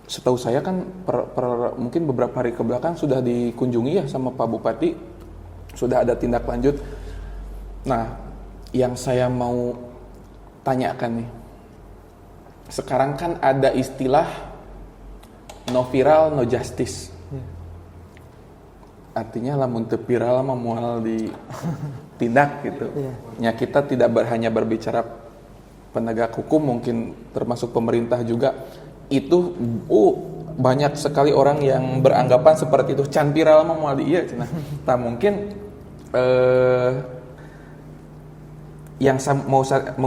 Speaker 2: setahu saya kan mungkin beberapa hari ke belakang sudah dikunjungi ya sama Pak Bupati, sudah ada tindak lanjut. Nah, yang saya mau tanyakan nih, sekarang kan ada istilah no viral no justice. Artinya lamun teu viral mah moal ditindak gitu. Ya kita tidak hanya berbicara penegak hukum, mungkin termasuk pemerintah juga. Itu banyak sekali orang yang beranggapan seperti itu, can viral mah moal di ieu cenah. Tah mungkin yang mau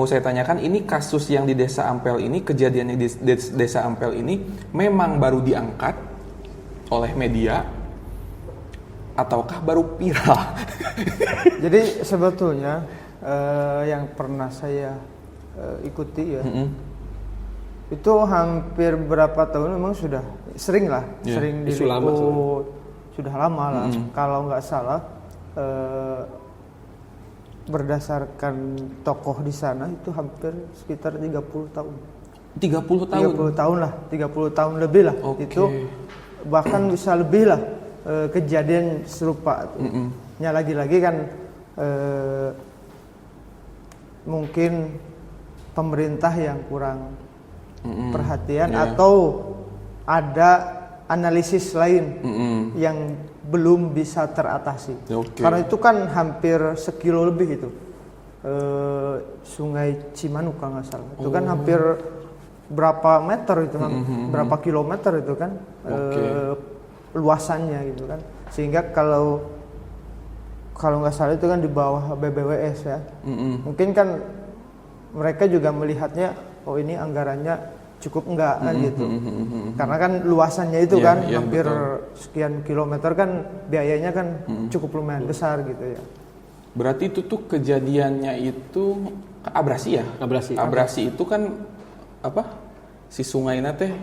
Speaker 2: saya tanyakan, ini kasus yang di Desa Ampel ini, kejadiannya di Desa Ampel ini memang baru diangkat oleh media ataukah baru viral?
Speaker 3: Jadi sebetulnya yang pernah saya ikuti ya, itu hampir berapa tahun memang sudah sering diliput, sudah lama lah. Kalau nggak salah berdasarkan tokoh di sana itu hampir sekitar 30 tahun.
Speaker 2: 30 tahun?
Speaker 3: 30 tahun lah, 30 tahun lebih lah. Itu bahkan bisa lebih lah kejadian serupa. Ya lagi-lagi kan mungkin pemerintah yang kurang perhatian atau ada analisis lain yang belum bisa teratasi. Karena itu kan hampir sekilo lebih itu. Sungai Cimanuk kalau nggak salah. Itu kan hampir berapa meter itu kan, berapa kilometer itu kan luasannya gitu kan. Sehingga kalau nggak salah itu kan di bawah BBWS ya. Mungkin kan mereka juga melihatnya, oh ini anggarannya cukup enggak kan gitu. Karena kan luasannya itu kan hampir sekian kilometer kan, biayanya kan cukup lumayan besar gitu ya.
Speaker 2: Berarti itu tuh kejadiannya itu abrasi ya? Abrasi itu kan apa? Si sungainya teh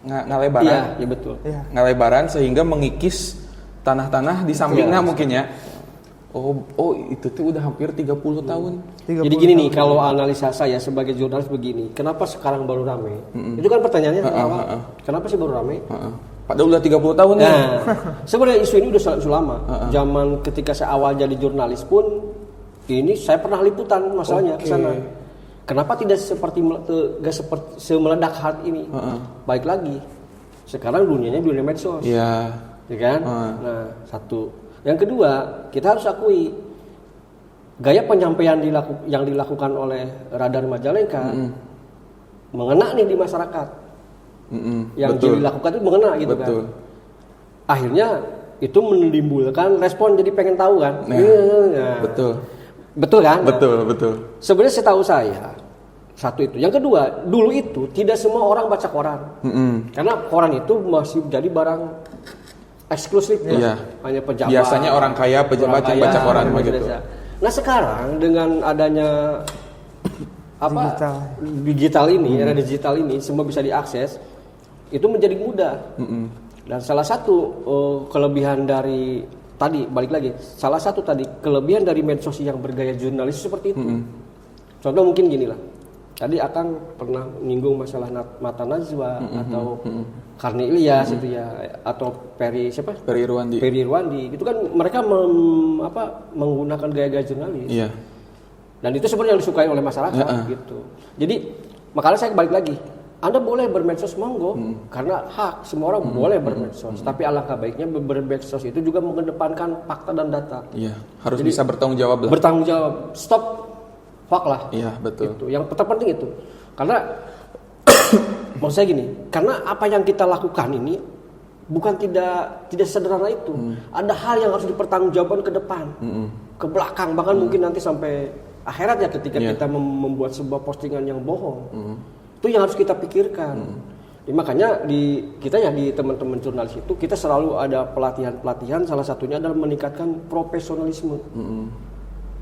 Speaker 2: ngalebaran.
Speaker 1: Iya, betul.
Speaker 2: Ngalebaran sehingga mengikis tanah-tanah di sampingnya mungkin ya. Oh itu tuh udah hampir 30 tahun.
Speaker 1: Jadi gini nih, kalau analisa saya sebagai jurnalis begini, kenapa sekarang baru rame? Itu kan pertanyaannya kenapa sih baru rame?
Speaker 2: Padahal udah 30 tahun ya.
Speaker 1: Sebenarnya isu ini udah lama. Zaman ketika saya awal jadi jurnalis pun, ini saya pernah liputan masalahnya ke sana. Kenapa tidak seperti semeledak hal ini? Baik lagi, sekarang dunianya dunia medsos. Iya kan? Nah, satu. Yang kedua, kita harus akui gaya penyampaian yang dilakukan oleh Radar Majalengka mengena nih di masyarakat. Yang dilakukan itu mengena gitu kan. Akhirnya itu menimbulkan respon, jadi pengen tahu kan. Betul kan?
Speaker 2: Betul.
Speaker 1: Sebenarnya setahu saya satu itu. Yang kedua, dulu itu tidak semua orang baca koran. Karena koran itu masih jadi barang eksklusif ya, hanya pejabat.
Speaker 2: Biasanya orang kaya, pejabat yang baca koran begitu.
Speaker 1: Nah sekarang dengan adanya digital ini, era digital ini, semua bisa diakses, itu menjadi mudah. Dan salah satu kelebihan dari tadi, balik lagi, salah satu tadi kelebihan dari medsos yang bergaya jurnalis seperti itu. Contoh mungkin gini lah, Tadi Akang pernah menyinggung masalah Mata Najwa atau Karni Ilyas itu ya, atau Peri Irwandi. Itu kan mereka menggunakan gaya-gaya jurnalis.
Speaker 2: Iya.
Speaker 1: Dan itu sebenarnya yang disukai oleh masyarakat gitu. Jadi makanya saya balik lagi. Anda boleh bermedsos monggo karena hak semua orang boleh bermedsos. Tapi alangkah baiknya bermedsos itu juga mengedepankan fakta dan data.
Speaker 2: Iya, harus bisa bertanggung jawab lah.
Speaker 1: Bertanggung jawab. Stop hoax lah.
Speaker 2: Iya, betul.
Speaker 1: Itu yang terpenting itu. Karena maksud saya gini, karena apa yang kita lakukan ini bukan tidak sederhana itu. Ada hal yang harus dipertanggungjawabkan ke depan, ke belakang, bahkan mungkin nanti sampai akhirat ya ketika kita membuat sebuah postingan yang bohong. Itu yang harus kita pikirkan. Makanya di teman-teman jurnalis itu kita selalu ada pelatihan. Salah satunya adalah meningkatkan profesionalisme.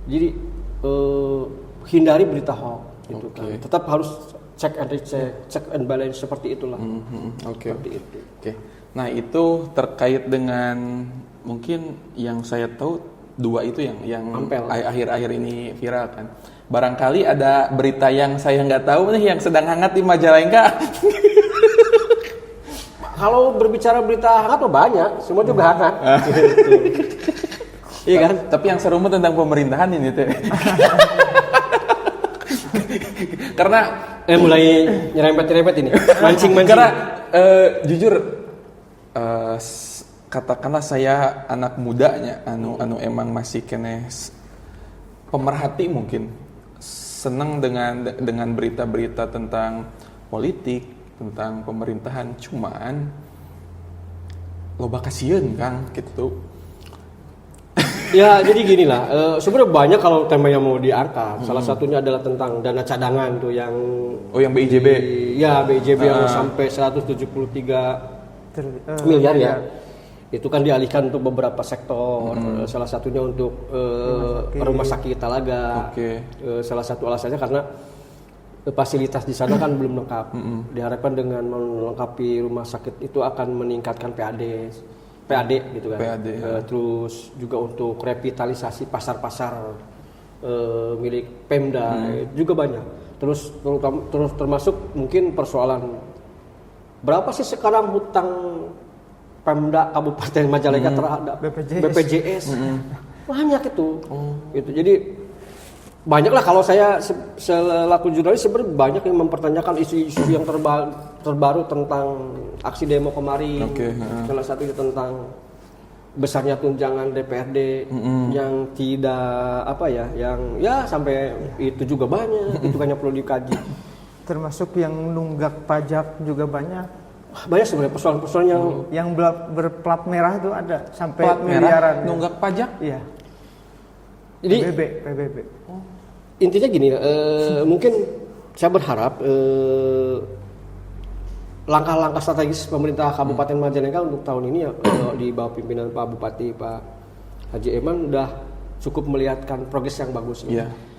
Speaker 1: Jadi hindari berita hoax. Gitu kan. Tetap harus check and balance seperti itulah.
Speaker 2: Oke. Nah itu terkait dengan mungkin yang saya tahu 2 itu yang akhir-akhir ini viral kan. Barangkali ada berita yang saya nggak tahu nih yang sedang hangat di Majalengka.
Speaker 1: Kalau berbicara berita hangat mah banyak, semua juga hangat. Iya kan?
Speaker 2: Tapi yang seru mah tentang pemerintahan ini teh. Karena
Speaker 1: mulai nyerempet ini, mancing.
Speaker 2: Karena jujur katakanlah saya anak mudanya anu emang masih kene pemerhati mungkin senang dengan berita-berita tentang politik, tentang pemerintahan, cuman loba kasieun Kang gitu.
Speaker 1: Ya jadi gini lah, sebenarnya banyak kalau tema yang mau diangkat. Salah satunya adalah tentang dana cadangan tuh yang
Speaker 2: BIJB.
Speaker 1: BIJB yang sampai 173 miliar ya. Itu kan dialihkan untuk beberapa sektor, salah satunya untuk rumah sakit Talaga. Salah satu alasannya karena fasilitas di sana kan belum lengkap. Diharapkan dengan melengkapi rumah sakit itu akan meningkatkan PAD gitu kan. Terus juga untuk revitalisasi pasar-pasar milik Pemda juga banyak. Terus termasuk mungkin persoalan berapa sih sekarang hutang Pemda Kabupaten Majalengka terhadap BPJS. Banyak itu. Gitu. Jadi banyaklah kalau saya selaku jurnalis sebenarnya banyak yang mempertanyakan isu-isu yang terbaru tentang aksi demo kemarin. Salah satunya tentang besarnya tunjangan DPRD yang tidak yang sampai itu juga banyak. Itu hanya perlu dikaji.
Speaker 3: Termasuk yang nunggak pajak juga banyak
Speaker 1: Sebenarnya persoalan-persoalan
Speaker 3: yang berplat merah itu ada sampai
Speaker 2: plat
Speaker 3: miliaran.
Speaker 2: Nunggak pajak?
Speaker 3: Iya.
Speaker 1: Jadi
Speaker 3: PBB.
Speaker 1: Intinya gini, mungkin saya berharap langkah-langkah strategis pemerintah Kabupaten Majalengka untuk tahun ini di bawah pimpinan Pak Bupati Pak Haji Eman udah cukup melihatkan progres yang bagus.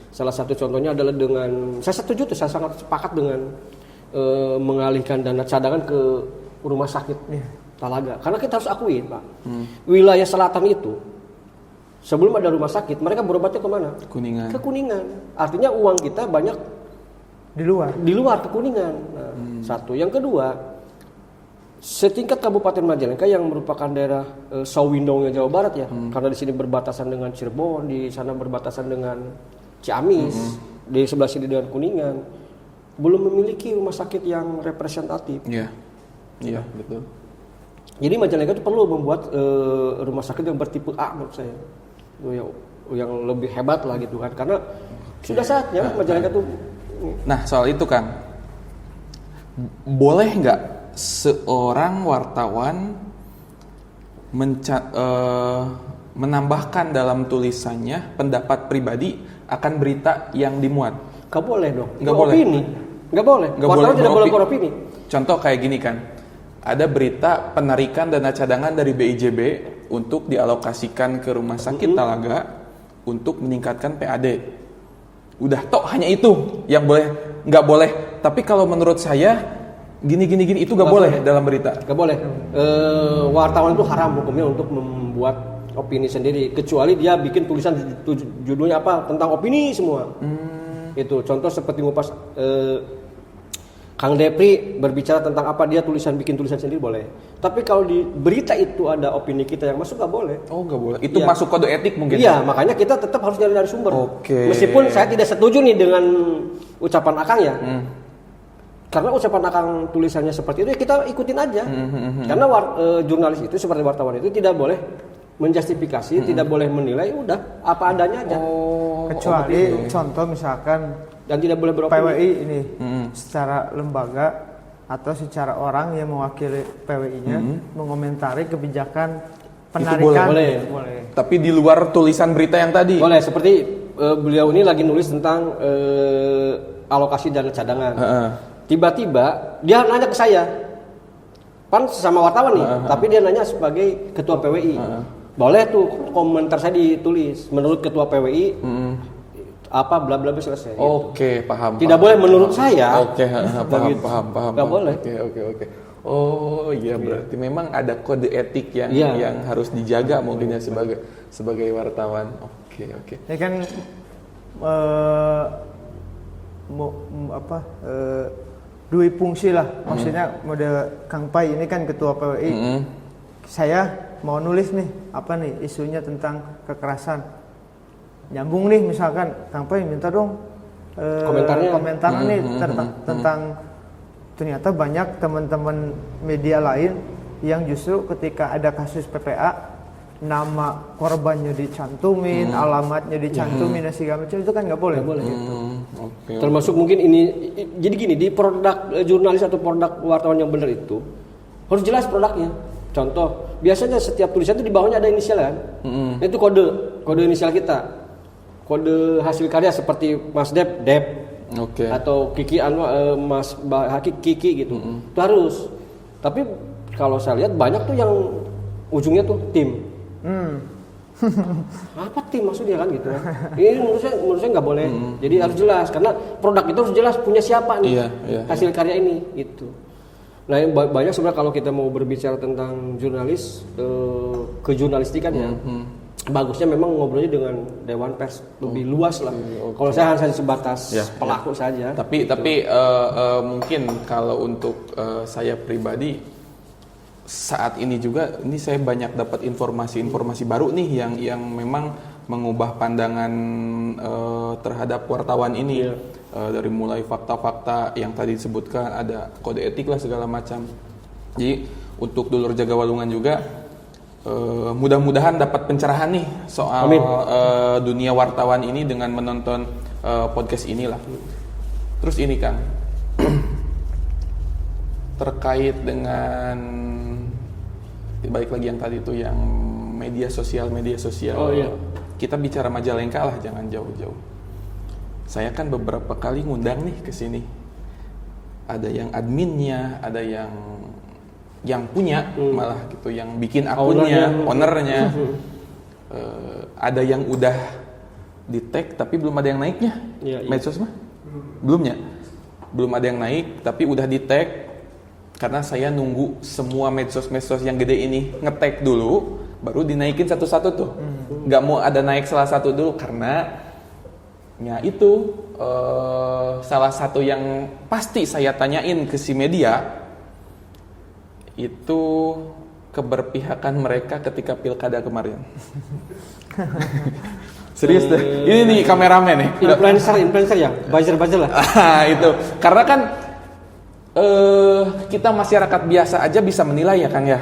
Speaker 1: Salah satu contohnya adalah saya sangat sepakat dengan mengalihkan dana cadangan ke rumah sakit Talaga. Karena kita harus akui Pak, wilayah selatan itu sebelum ada rumah sakit mereka berobatnya kemana? Ke Kuningan. Artinya uang kita banyak di luar ke Kuningan. Satu. Yang kedua, setingkat Kabupaten Majalengka yang merupakan daerah Sawindongnya Jawa Barat ya, karena di sini berbatasan dengan Cirebon, di sana berbatasan dengan Ciamis, di sebelah sini dengan Kuningan, belum memiliki rumah sakit yang representatif.
Speaker 2: Iya, betul.
Speaker 1: Jadi Majalengka itu perlu membuat rumah sakit yang bertipe A menurut saya, yang lebih hebat lah gitu kan, karena sudah saatnya Majalengka itu.
Speaker 2: Nah soal itu Kang, boleh nggak seorang wartawan menambahkan dalam tulisannya pendapat pribadi akan berita yang dimuat?
Speaker 1: Gak boleh dong.
Speaker 2: Nggak boleh.
Speaker 1: Opini. Nggak boleh. Wartawan tidak boleh beropini.
Speaker 2: Contoh kayak gini kan, ada berita penarikan dana cadangan dari BIJB untuk dialokasikan ke rumah sakit Talaga untuk meningkatkan PAD. Udah hanya itu yang boleh, nggak boleh. Tapi kalau menurut saya gini itu nggak boleh dalam berita.
Speaker 1: Nggak boleh. Wartawan itu haram hukumnya untuk membuat opini sendiri, kecuali dia bikin tulisan judulnya apa tentang opini semua. Itu contoh seperti ngupas Kang Depri berbicara tentang apa dia bikin tulisan sendiri boleh. Tapi kalau di berita itu ada opini kita yang masuk nggak boleh.
Speaker 2: Oh nggak boleh. Itu
Speaker 1: Iya.
Speaker 2: masuk kode etik mungkin.
Speaker 1: Iya, makanya kita tetap harus nyari dari sumber.
Speaker 2: Oke.
Speaker 1: Meskipun saya tidak setuju nih dengan ucapan Akang ya. Karena ucapan Akang tulisannya seperti itu ya kita ikutin aja. Karena jurnalis itu seperti wartawan itu tidak boleh menjustifikasi, tidak boleh menilai, udah apa adanya aja.
Speaker 3: Kecuali contoh misalkan
Speaker 1: Dan tidak boleh beropini.
Speaker 3: PWI ini secara lembaga atau secara orang yang mewakili PWI-nya mengomentari kebijakan penarikan
Speaker 1: boleh.
Speaker 2: Tapi di luar tulisan berita yang tadi.
Speaker 1: Boleh, seperti beliau ini lagi nulis tentang alokasi dana cadangan. Tiba-tiba dia nanya ke saya, pan sesama wartawan nih, tapi dia nanya sebagai ketua PWI. Boleh tuh komentar saya ditulis, menurut ketua PWI apa bla bla bla selesai.
Speaker 2: Oke, paham.
Speaker 1: Tidak boleh menurut saya.
Speaker 2: Oke, paham.
Speaker 1: Nggak boleh.
Speaker 2: Oke. Oh iya, berarti memang ada kode etik yang yang harus dijaga mungkin ya sebagai wartawan. Oke.
Speaker 3: Ya kan dua fungsi lah. Maksudnya mode Kang Pai ini kan ketua PWI. Saya mau nulis nih apa nih isunya tentang kekerasan. Nyambung nih misalkan Kang Pai minta dong komentar nih tentang ternyata banyak teman-teman media lain yang justru ketika ada kasus PPA nama korbannya dicantumin, alamatnya dicantumin dan segala macam itu kan nggak boleh. Gitu.
Speaker 2: Okay.
Speaker 1: Termasuk mungkin ini jadi gini di produk jurnalis atau produk wartawan yang benar itu harus jelas produknya. Contoh biasanya setiap tulisan itu di bawahnya ada inisial kan, itu kode inisial kita. Kode hasil karya seperti Mas Dep, atau Kiki Mas Haki Kiki gitu, itu harus. Tapi kalau saya lihat banyak tuh yang ujungnya tuh tim. Apa tim maksudnya kan gitu? Ini menurut saya nggak boleh. Jadi harus jelas karena produk itu harus jelas punya siapa nih hasil karya ini gitu. Nah banyak sebenarnya kalau kita mau berbicara tentang jurnalis kejurnalistikan ya. Bagusnya memang ngobrolnya dengan Dewan Pers lebih luas lah. Kalau saya hanya sebatas pelaku saja.
Speaker 2: Tapi mungkin kalau untuk saya pribadi saat ini juga ini saya banyak dapat informasi baru nih yang memang mengubah pandangan terhadap wartawan ini. Dari mulai fakta-fakta yang tadi disebutkan ada kode etik lah segala macam. Jadi untuk dulur jaga walungan juga mudah-mudahan dapat pencerahan nih soal dunia wartawan ini dengan menonton podcast inilah. Terus ini Kang, terkait dengan balik lagi yang tadi itu yang media sosial. Kita bicara Majalengka lah, jangan jauh-jauh. Saya kan beberapa kali ngundang nih ke sini. Ada yang adminnya, ada yang punya malah gitu, yang bikin akunnya, ownernya. Ada yang udah di tag tapi belum ada yang naiknya. Medsos mah? Belum ada yang naik tapi udah di tag. Karena saya nunggu semua medsos yang gede ini nge-tag dulu, baru dinaikin satu-satu tuh. Gak mau ada naik salah satu dulu karena ya itu salah satu yang pasti saya tanyain ke si media itu keberpihakan mereka ketika pilkada kemarin. Serius deh. Ini nih kameramen nih.
Speaker 1: Influencer ya, buzzer lah.
Speaker 2: Itu karena kan kita masyarakat biasa aja bisa menilai ya Kang ya.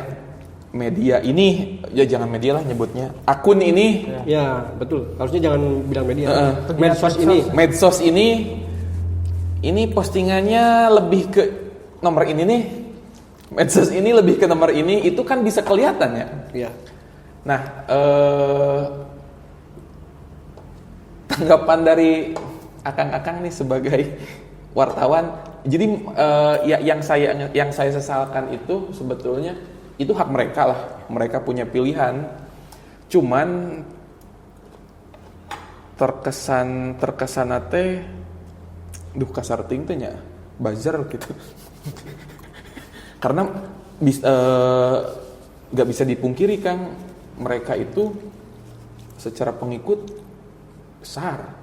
Speaker 2: Media ini ya jangan media lah nyebutnya. Akun ini
Speaker 1: ya betul. Harusnya jangan bilang media.
Speaker 2: Medsos ini postingannya lebih ke nomor ini nih. Medsos ini lebih ke nomor ini, itu kan bisa kelihatan ya.
Speaker 1: Iya.
Speaker 2: Nah, tanggapan dari akang-akang nih sebagai wartawan. Jadi yang saya sesalkan itu sebetulnya itu hak mereka lah. Mereka punya pilihan. Cuman terkesan teh kasar ting teh nya buzzer gitu. Karena gak bisa dipungkiri Kang, mereka itu secara pengikut besar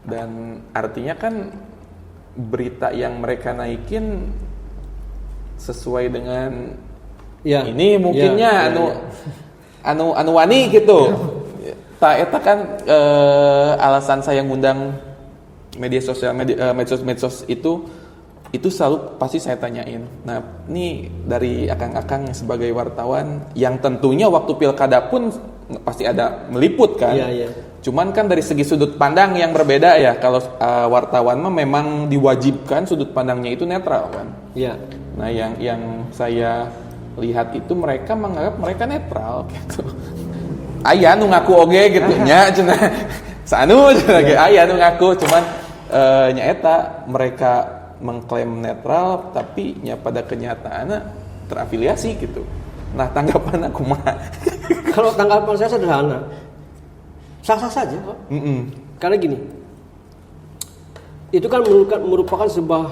Speaker 2: Dan artinya kan berita yang mereka naikin sesuai dengan
Speaker 1: Ya.
Speaker 2: ini mungkinnya anu wani gitu. Tak eta kan alasan saya ngundang media sosial medsos itu selalu pasti saya tanyain. Nah, ini dari akang-akang yang sebagai wartawan yang tentunya waktu pilkada pun pasti ada meliput kan.
Speaker 1: Iya.
Speaker 2: Cuman kan dari segi sudut pandang yang berbeda ya. Kalau wartawan mah memang diwajibkan sudut pandangnya itu netral kan.
Speaker 1: Iya.
Speaker 2: Nah, yang saya lihat itu mereka menganggap mereka netral gitu. Aya nu ngaku oge gitu nya cenah. Sanu cenah ge aya nu ngaku cuman nya eta mereka mengklaim netral tapi nya pada kenyataannya terafiliasi gitu. Nah, tanggapan aku mah
Speaker 1: Kalau tanggapan saya sederhana, sah-sah saja kok. Karena gini, itu kan merupakan sebuah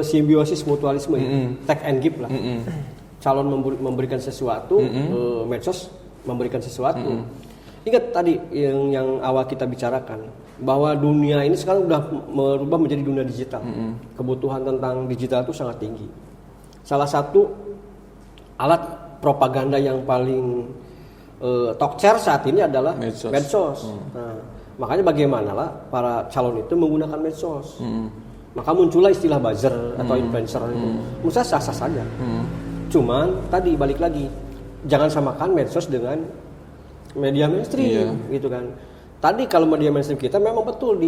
Speaker 1: simbiosis mutualisme, ya. Take and give lah. Calon memberikan sesuatu, medsos memberikan sesuatu. Ingat tadi yang awal kita bicarakan, bahwa dunia ini sekarang udah merubah menjadi dunia digital. Kebutuhan tentang digital itu sangat tinggi. Salah satu alat propaganda yang paling tokcer saat ini adalah medsos. Nah, makanya bagaimanalah para calon itu menggunakan medsos. Maka muncullah istilah buzzer atau influencer itu. Menurut saya sah-sah saja. Cuman tadi balik lagi, jangan samakan medsos dengan media mainstream, gitu kan. Tadi kalau media mainstream kita memang betul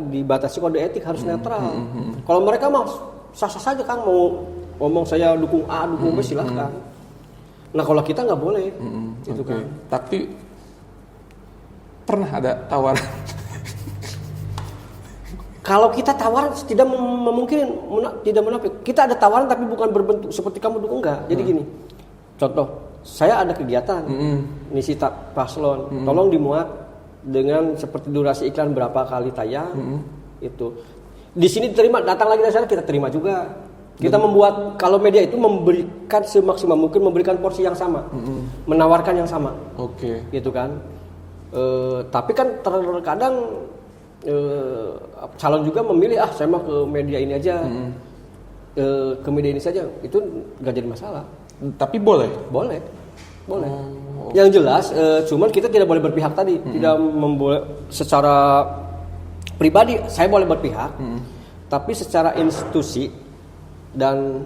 Speaker 1: dibatasi kode etik harus netral. Kalau mereka mah sah-sah saja kan mau ngomong saya dukung A, dukung B silahkan. Nah kalau kita nggak boleh, gitu kan.
Speaker 2: Tapi pernah ada tawaran.
Speaker 1: Kalau kita tawaran tidak memungkinkan, tidak munafik. Kita ada tawaran tapi bukan berbentuk seperti kamu dukung enggak. Jadi gini, contoh, saya ada kegiatan, ngisi paslon, tolong dimuat dengan seperti durasi iklan berapa kali tayang, itu. Di sini diterima, datang lagi dari sana kita terima juga. Kita membuat, kalau media itu memberikan semaksimal mungkin memberikan porsi yang sama, menawarkan yang sama, gitu kan. Tapi kan terkadang calon juga memilih saya mau ke media ini aja, ke media ini saja, itu nggak jadi masalah.
Speaker 2: Tapi boleh.
Speaker 1: Yang jelas, cuman kita tidak boleh berpihak tadi, tidak secara pribadi saya boleh berpihak, tapi secara institusi dan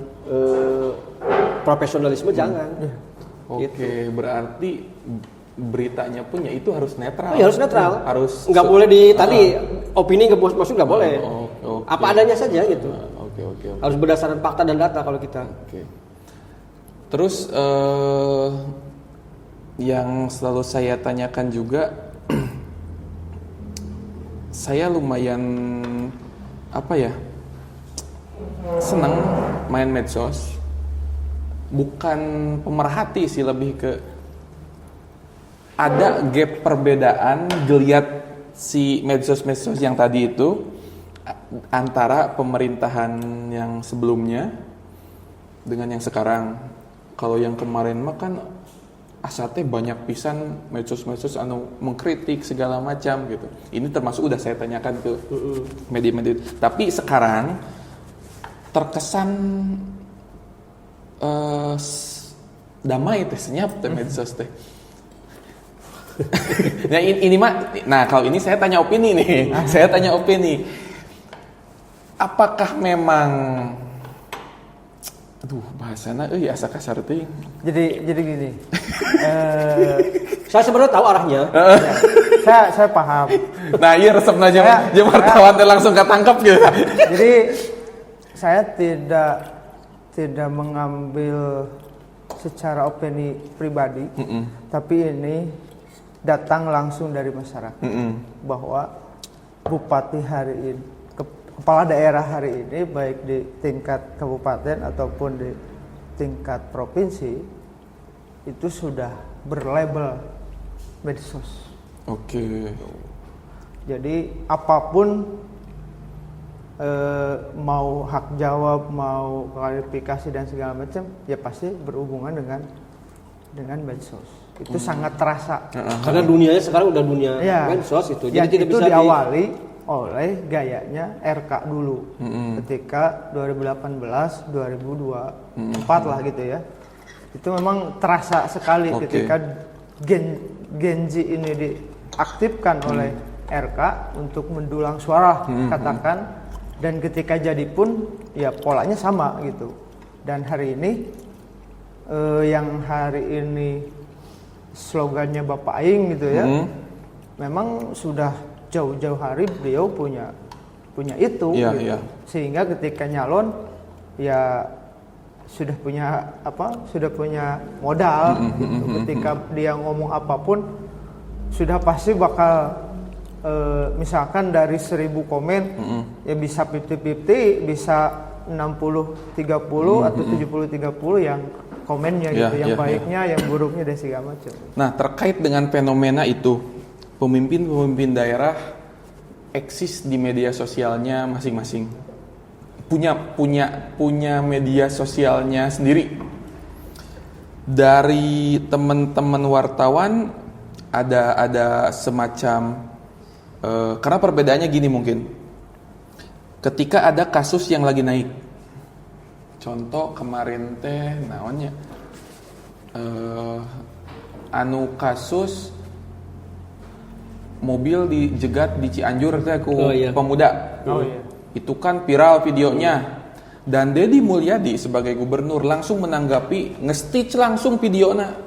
Speaker 1: profesionalisme jangan.
Speaker 2: Gitu. Berarti beritanya punya itu harus netral.
Speaker 1: Iya, harus netral.
Speaker 2: Harus
Speaker 1: nggak boleh tadi opini nggak masuk, nggak boleh. Apa adanya saja gitu. Harus berdasarkan fakta dan data kalau kita.
Speaker 2: Terus yang selalu saya tanyakan juga, saya lumayan senang main medsos. Bukan pemerhati sih, lebih ke ada gap perbedaan geliat si medsos-medsos yang tadi itu antara pemerintahan yang sebelumnya dengan yang sekarang. Kalau yang kemarin mah kan asatnya banyak pisan medsos-medsos anu mengkritik segala macam gitu. Ini termasuk udah saya tanyakan ke media-media. Tapi sekarang terkesan damai teh, senyap teh medsos teh. Nah ini mah, nah kalau ini saya tanya opini nih, apakah memang, bahasana, asa kasar teh.
Speaker 3: Jadi gini,
Speaker 1: saya sebenarnya tahu arahnya.
Speaker 3: saya paham.
Speaker 2: Nah iya resepna jeung wartawan teh langsung ketangkep gitu.
Speaker 3: Jadi saya tidak mengambil secara opini pribadi, tapi ini datang langsung dari masyarakat, bahwa bupati hari ini, kepala daerah hari ini, baik di tingkat kabupaten ataupun di tingkat provinsi, itu sudah berlabel medsos. Jadi apapun, mau hak jawab, mau klarifikasi dan segala macam, ya pasti berhubungan dengan dengan medsos. Itu sangat terasa.
Speaker 1: Karena dunianya sekarang udah dunia
Speaker 3: Ya,
Speaker 1: medsos itu.
Speaker 3: yang
Speaker 1: Jadi tidak
Speaker 3: itu
Speaker 1: bisa
Speaker 3: diawali oleh gayanya RK dulu ketika 2018, 2024 lah gitu ya. Itu memang terasa sekali ketika Gen Z ini diaktifkan oleh RK untuk mendulang suara katakan, dan ketika jadi pun ya polanya sama gitu. Dan hari ini yang hari ini slogannya Bapak Aing gitu ya, memang sudah jauh-jauh hari beliau punya itu gitu. Sehingga ketika nyalon ya sudah punya modal gitu. Ketika dia ngomong apapun sudah pasti bakal misalkan dari 1000 komen ya bisa 50-50, bisa 60-30 atau 70-30 yang komennya gitu, yang baiknya, yang buruknya dan segala macam.
Speaker 2: Nah, terkait dengan fenomena itu, pemimpin-pemimpin daerah eksis di media sosialnya masing-masing. Punya media sosialnya sendiri. Dari teman-teman wartawan ada semacam karena perbedaannya gini mungkin. Ketika ada kasus yang lagi naik, contoh kemarin teh naonnya kasus mobil dijegat di Cianjur teh ku pemuda. Itu kan viral videonya. Dan Deddy Mulyadi sebagai gubernur langsung menanggapi, nge-stitch langsung videonya.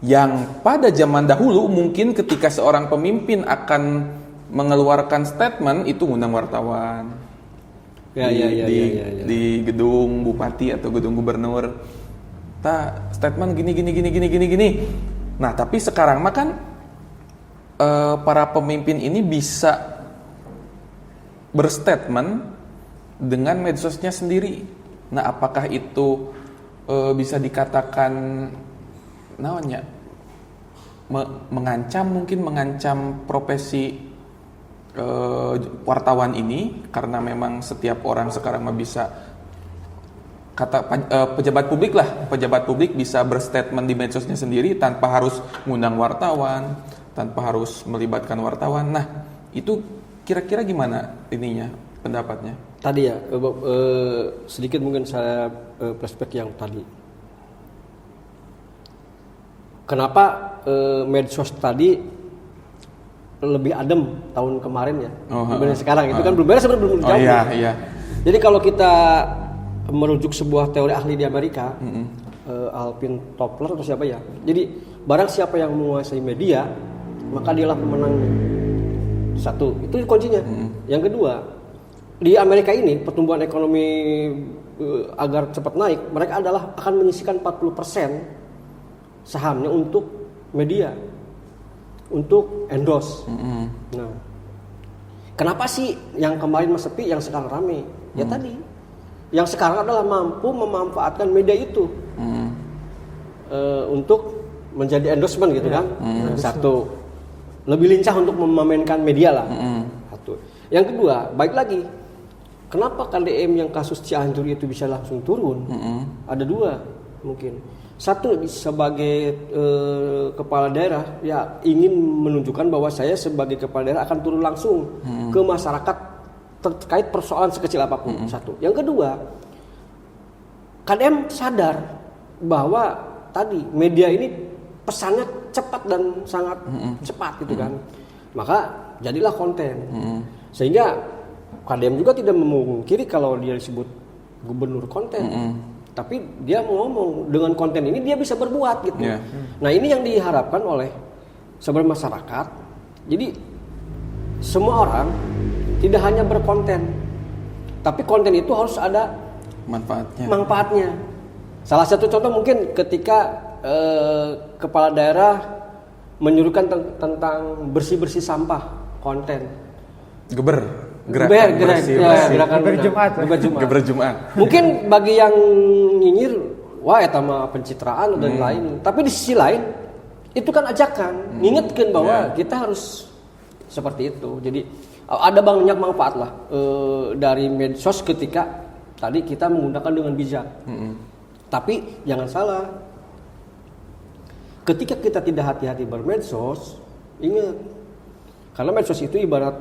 Speaker 2: Yang pada zaman dahulu mungkin ketika seorang pemimpin akan mengeluarkan statement itu ngundang wartawan. Di gedung bupati atau gedung gubernur. Statement gini. Nah, tapi sekarang mah kan para pemimpin ini bisa berstatement dengan medsosnya sendiri. Nah, apakah itu bisa dikatakan mengancam profesi wartawan ini, karena memang setiap orang sekarang mah bisa pejabat publik bisa berstatement di medsosnya sendiri tanpa harus ngundang wartawan, tanpa harus melibatkan wartawan. Nah, itu kira-kira gimana ininya pendapatnya?
Speaker 1: Tadi ya sedikit mungkin saya flashback yang tadi. Kenapa medsos tadi lebih adem tahun kemarin ya dibanding sekarang? Itu kan belum beres, belum jauh.
Speaker 2: Iya.
Speaker 1: Jadi kalau kita merujuk sebuah teori ahli di Amerika, Alvin Toffler atau siapa ya. Jadi barang siapa yang menguasai media, maka dialah pemenangnya. Satu, itu kuncinya. Yang kedua, di Amerika ini pertumbuhan ekonomi agar cepat naik, mereka akan menyisihkan 40% sahamnya untuk media, untuk endorse. Nah, kenapa sih yang kemarin masih sepi, yang sekarang rame? Ya tadi, yang sekarang adalah mampu memanfaatkan media itu untuk menjadi endorsement gitu kan. Satu, lebih lincah untuk memamerkan media lah. Satu. Yang kedua, baik lagi, kenapa KDM yang kasus Cianjur itu bisa langsung turun? Ada dua mungkin. Satu, sebagai kepala daerah ya ingin menunjukkan bahwa saya sebagai kepala daerah akan turun langsung ke masyarakat terkait persoalan sekecil apapun. Satu. Yang kedua, KDM sadar bahwa tadi media ini pesannya cepat dan sangat cepat gitu kan. Maka jadilah konten. Sehingga KDM juga tidak memungkiri kalau dia disebut gubernur konten. Tapi dia ngomong dengan konten ini dia bisa berbuat gitu. Nah, ini yang diharapkan oleh sebagai masyarakat. Jadi semua orang tidak hanya berkonten, tapi konten itu harus ada manfaatnya. Salah satu contoh mungkin ketika kepala daerah menyuruhkan tentang bersih-bersih sampah, konten.
Speaker 2: Geber Jumat.
Speaker 1: Mungkin bagi yang nyinyir, wah eta mah pencitraan dan lain. Tapi di sisi lain itu kan ajakan, ngingetkeun bahwa kita harus seperti itu. Jadi ada banyak manfaat lah dari medsos ketika tadi kita menggunakan dengan bijak. Tapi jangan salah, ketika kita tidak hati-hati bermedsos, ingat, karena medsos itu ibarat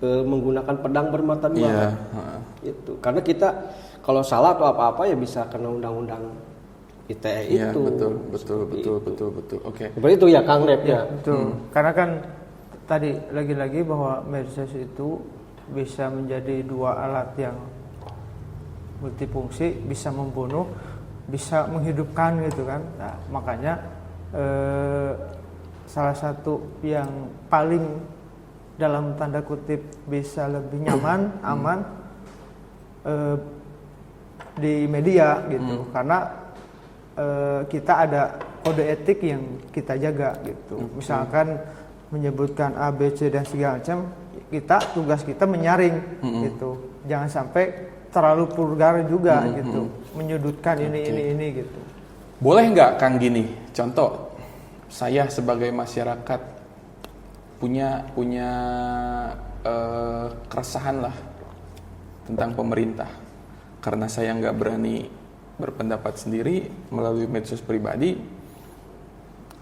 Speaker 1: menggunakan pedang bermata dua.
Speaker 2: Iya.
Speaker 1: Itu karena kita kalau salah atau apa-apa ya bisa kena undang-undang ITE
Speaker 2: Iya,
Speaker 1: itu.
Speaker 2: betul. Oke.
Speaker 1: Seperti itu ya Kang Rep ya.
Speaker 3: Betul. Karena kan tadi lagi-lagi bahwa medsos itu bisa menjadi dua alat yang multifungsi, bisa membunuh, bisa menghidupkan gitu kan. Nah, makanya salah satu yang paling dalam tanda kutip bisa lebih nyaman, aman di media gitu. Karena kita ada kode etik yang kita jaga gitu. Misalkan menyebutkan A, B, C dan segala macam, tugas kita menyaring gitu. Jangan sampai terlalu vulgar juga gitu, menyudutkan ini gitu.
Speaker 2: Boleh nggak Kang gini? Contoh, saya sebagai masyarakat punya keresahan lah tentang pemerintah, karena saya nggak berani berpendapat sendiri melalui medsos pribadi.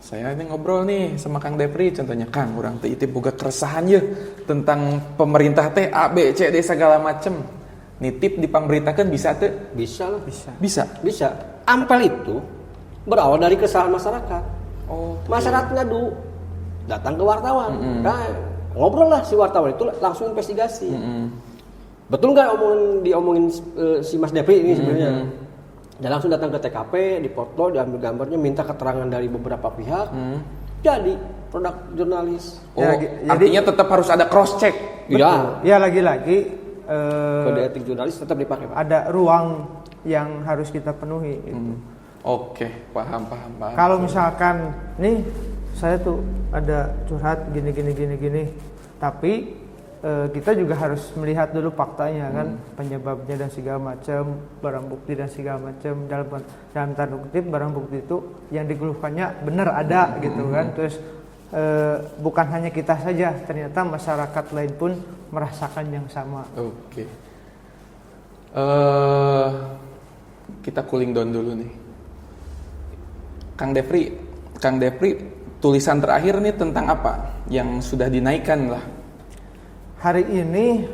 Speaker 2: Saya ini ngobrol nih sama Kang Depri, contohnya Kang, orang teh itu boga keresahan ya tentang pemerintah teh A, B, C, D segala macem. Nitip dipamberitakan bisa tuh?
Speaker 1: Bisa lah.
Speaker 2: Bisa.
Speaker 1: Ampel itu berawal dari kesalahan masyarakat.
Speaker 2: Oh,
Speaker 1: Masyarakat ngadu, datang ke wartawan. Nah, ngobrol lah si wartawan itu langsung investigasi. Betul nggak diomongin si Mas Depri ini sebenarnya? Dan langsung datang ke TKP, dipoto, diambil gambarnya, minta keterangan dari beberapa pihak. Jadi produk jurnalis.
Speaker 2: Artinya tetap harus ada cross check.
Speaker 1: Iya.
Speaker 3: Ya lagi-lagi
Speaker 1: Kode etik jurnalis tetap dipakai, Pak.
Speaker 3: ada ruang yang harus kita penuhi gitu.
Speaker 2: Oke, paham.
Speaker 3: Kalau misalkan nih saya tuh ada curhat gini, tapi kita juga harus melihat dulu faktanya kan, penyebabnya dan segala macam, barang bukti dan segala macam. Dalam tanda kutip barang bukti itu yang dikeluhkannya benar ada gitu kan. Terus bukan hanya kita saja, ternyata masyarakat lain pun merasakan yang sama.
Speaker 2: Oke. Kita cooling down dulu nih. Kang Depri, tulisan terakhir nih tentang apa yang sudah dinaikkan lah?
Speaker 3: Hari ini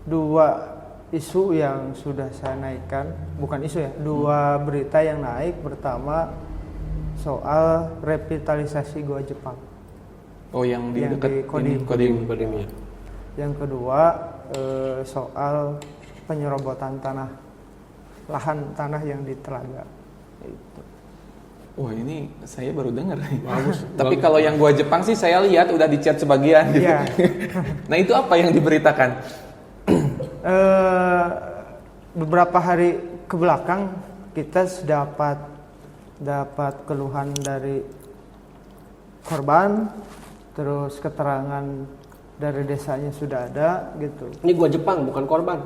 Speaker 3: 2 isu yang sudah saya naikkan, bukan isu ya, 2 berita yang naik. Pertama soal revitalisasi Goa Jepang.
Speaker 2: Oh, yang di
Speaker 3: Yang
Speaker 2: dekat
Speaker 3: di
Speaker 2: Kodim.
Speaker 1: Ya.
Speaker 3: Yang kedua soal penyerobotan lahan tanah yang di Telaga. Itu.
Speaker 2: Wah, ini saya baru dengar. Bagus. Tapi kalau yang Goa Jepang sih saya lihat udah di-chat sebagian gitu.
Speaker 3: Iya.
Speaker 2: Nah, itu apa yang diberitakan?
Speaker 3: Beberapa hari ke belakang kita dapat keluhan dari korban, terus keterangan dari desanya sudah ada gitu.
Speaker 1: Ini gua Jepang bukan korban.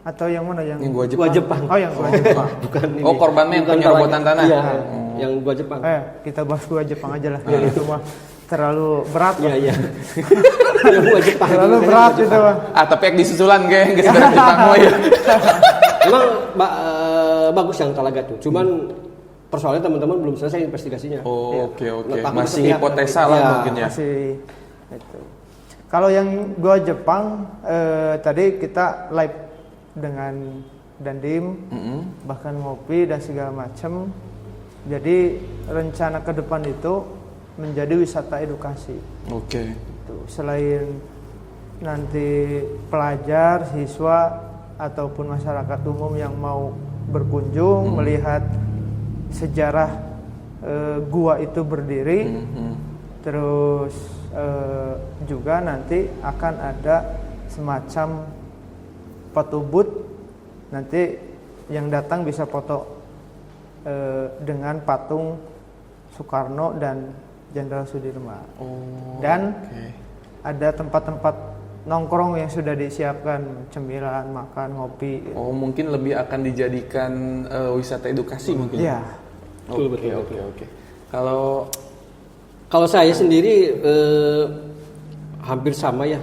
Speaker 3: Atau yang mana yang
Speaker 2: Gua
Speaker 1: Gua Jepang.
Speaker 3: Oh, yang Goa Jepang.
Speaker 1: Bukan ini.
Speaker 2: Oh, korbannya yang
Speaker 1: Bukan
Speaker 2: penyerobotan
Speaker 1: Telaga.
Speaker 2: tanah.
Speaker 1: Iya, yang gua Jepang.
Speaker 3: Kita bahas Goa Jepang aja lah. Biar itu mah terlalu berat.
Speaker 1: Iya. Yang gua Jepang.
Speaker 3: Terlalu
Speaker 1: Ini
Speaker 3: berat
Speaker 1: gua
Speaker 3: itu mah.
Speaker 2: Tapi yang disusulan kayak geus beres Jepang ya.
Speaker 1: Emang bagus yang Telaga tuh. Cuman persoalannya teman-teman belum selesai investigasinya.
Speaker 2: Oh, oke.
Speaker 1: Takut
Speaker 2: Masih
Speaker 1: sepihak
Speaker 2: hipotesa
Speaker 1: nanti.
Speaker 2: lah
Speaker 1: Ya,
Speaker 2: mungkin ya.
Speaker 3: Masih itu. Kalau yang Goa Jepang tadi kita live dengan Dandim, bahkan ngopi dan segala macam. Jadi rencana ke depan itu menjadi wisata edukasi.
Speaker 2: Oke.
Speaker 3: Itu selain nanti pelajar, siswa ataupun masyarakat umum yang mau berkunjung melihat sejarah gua itu berdiri, terus juga nanti akan ada semacam foto booth, nanti yang datang bisa foto dengan patung Soekarno dan Jenderal Sudirman. Dan ada tempat-tempat nongkrong yang sudah disiapkan, cemilan, makan, ngopi.
Speaker 2: Oh, mungkin lebih akan dijadikan wisata edukasi mungkin.
Speaker 3: Iya.
Speaker 2: Oke.
Speaker 1: Kalau saya sendiri hampir sama ya,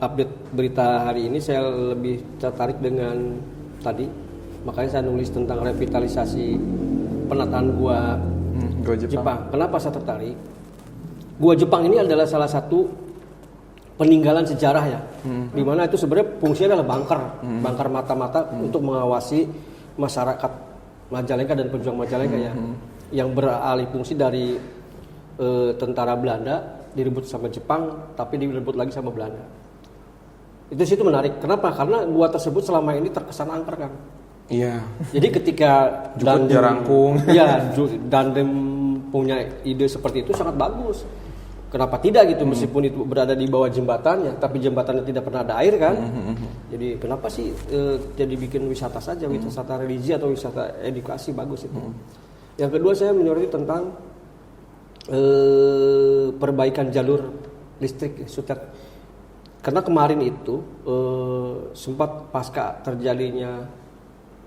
Speaker 1: update berita hari ini saya lebih tertarik dengan tadi, makanya saya nulis tentang revitalisasi penataan gua
Speaker 2: Gua Jepang.
Speaker 1: Jepang. Kenapa saya tertarik? Gua Jepang ini adalah salah satu peninggalan sejarah ya, di mana itu sebenarnya fungsinya adalah bunker mata-mata untuk mengawasi masyarakat Majalengka dan pejuang Majalengka ya, yang beralih fungsi dari tentara Belanda direbut sama Jepang, tapi direbut lagi sama Belanda. Itu situ menarik. Kenapa? Karena gua tersebut selama ini terkesan angker kan.
Speaker 2: Iya.
Speaker 1: Jadi ketika
Speaker 2: Jukut Jarangkung.
Speaker 1: Iya, Dandem punya ide seperti itu sangat bagus. Kenapa tidak gitu, meskipun itu berada di bawah jembatannya, tapi jembatannya tidak pernah ada air kan. Jadi kenapa sih jadi bikin wisata saja, wisata religi atau wisata edukasi, bagus itu. Yang kedua, saya menyoroti tentang perbaikan jalur listrik Sutet. Karena kemarin itu sempat pasca terjadinya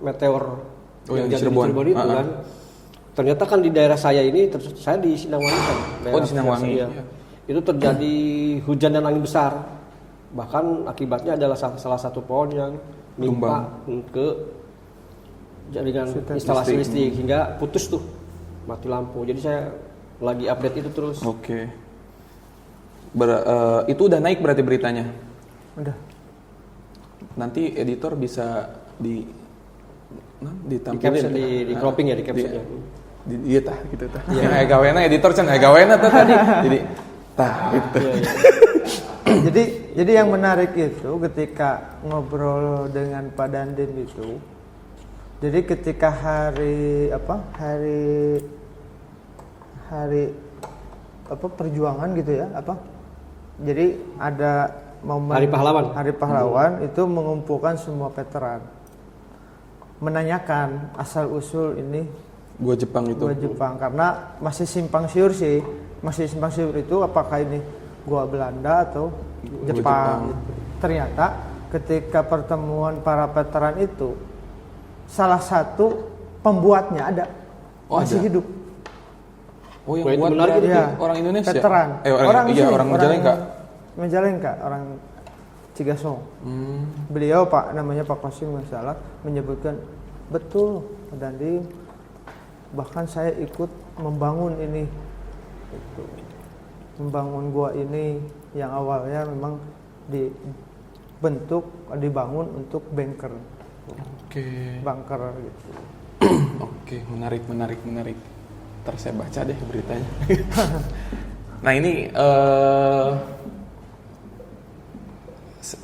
Speaker 1: meteor
Speaker 2: yang di
Speaker 1: jatuh di Cirebon itu kan. Ternyata kan di daerah saya ini, saya di Sinangwangi kan.
Speaker 2: Di Sinangwangi.
Speaker 1: Iya. Itu terjadi hujan dan angin besar. Bahkan akibatnya adalah salah satu pohon yang menimpa ke jaringan instalasi listrik hingga putus tuh, mati lampu. Jadi saya lagi update itu terus.
Speaker 2: Oke. Itu udah naik berarti beritanya?
Speaker 3: Udah.
Speaker 2: Nanti editor bisa
Speaker 1: Di
Speaker 2: ditampilin
Speaker 1: di cropping ya, di captionnya.
Speaker 2: Iya tah gitu tah. Yang gawena editor can gawena tah tadi. Jadi tah gitu.
Speaker 3: Jadi yang menarik itu ketika ngobrol dengan Pak Dandim itu. Jadi ketika hari perjuangan gitu ya, jadi ada momen Hari Pahlawan itu mengumpulkan semua veteran, menanyakan asal usul ini
Speaker 2: Gua Jepang itu.
Speaker 3: Gua Jepang, karena masih simpang siur itu apakah ini gua Belanda atau Jepang. Ternyata ketika pertemuan para veteran itu, salah satu pembuatnya ada, masih
Speaker 2: ada?
Speaker 3: hidup.
Speaker 2: Oh, yang
Speaker 1: Wah, itu
Speaker 2: buat
Speaker 1: menarik
Speaker 2: berarti
Speaker 3: ya.
Speaker 2: orang Indonesia.
Speaker 3: Veteran.
Speaker 2: Orang Majalengka.
Speaker 3: Majalengka, orang Cigasong. Beliau namanya Pak Qasim Masalah menyebutkan betul Pak Dandim, bahkan saya ikut membangun ini, membangun gua ini yang awalnya memang dibangun untuk bunker.
Speaker 2: Oke.
Speaker 3: Bunker gitu.
Speaker 2: Oke, menarik. Ntar saya baca deh beritanya. Nah ini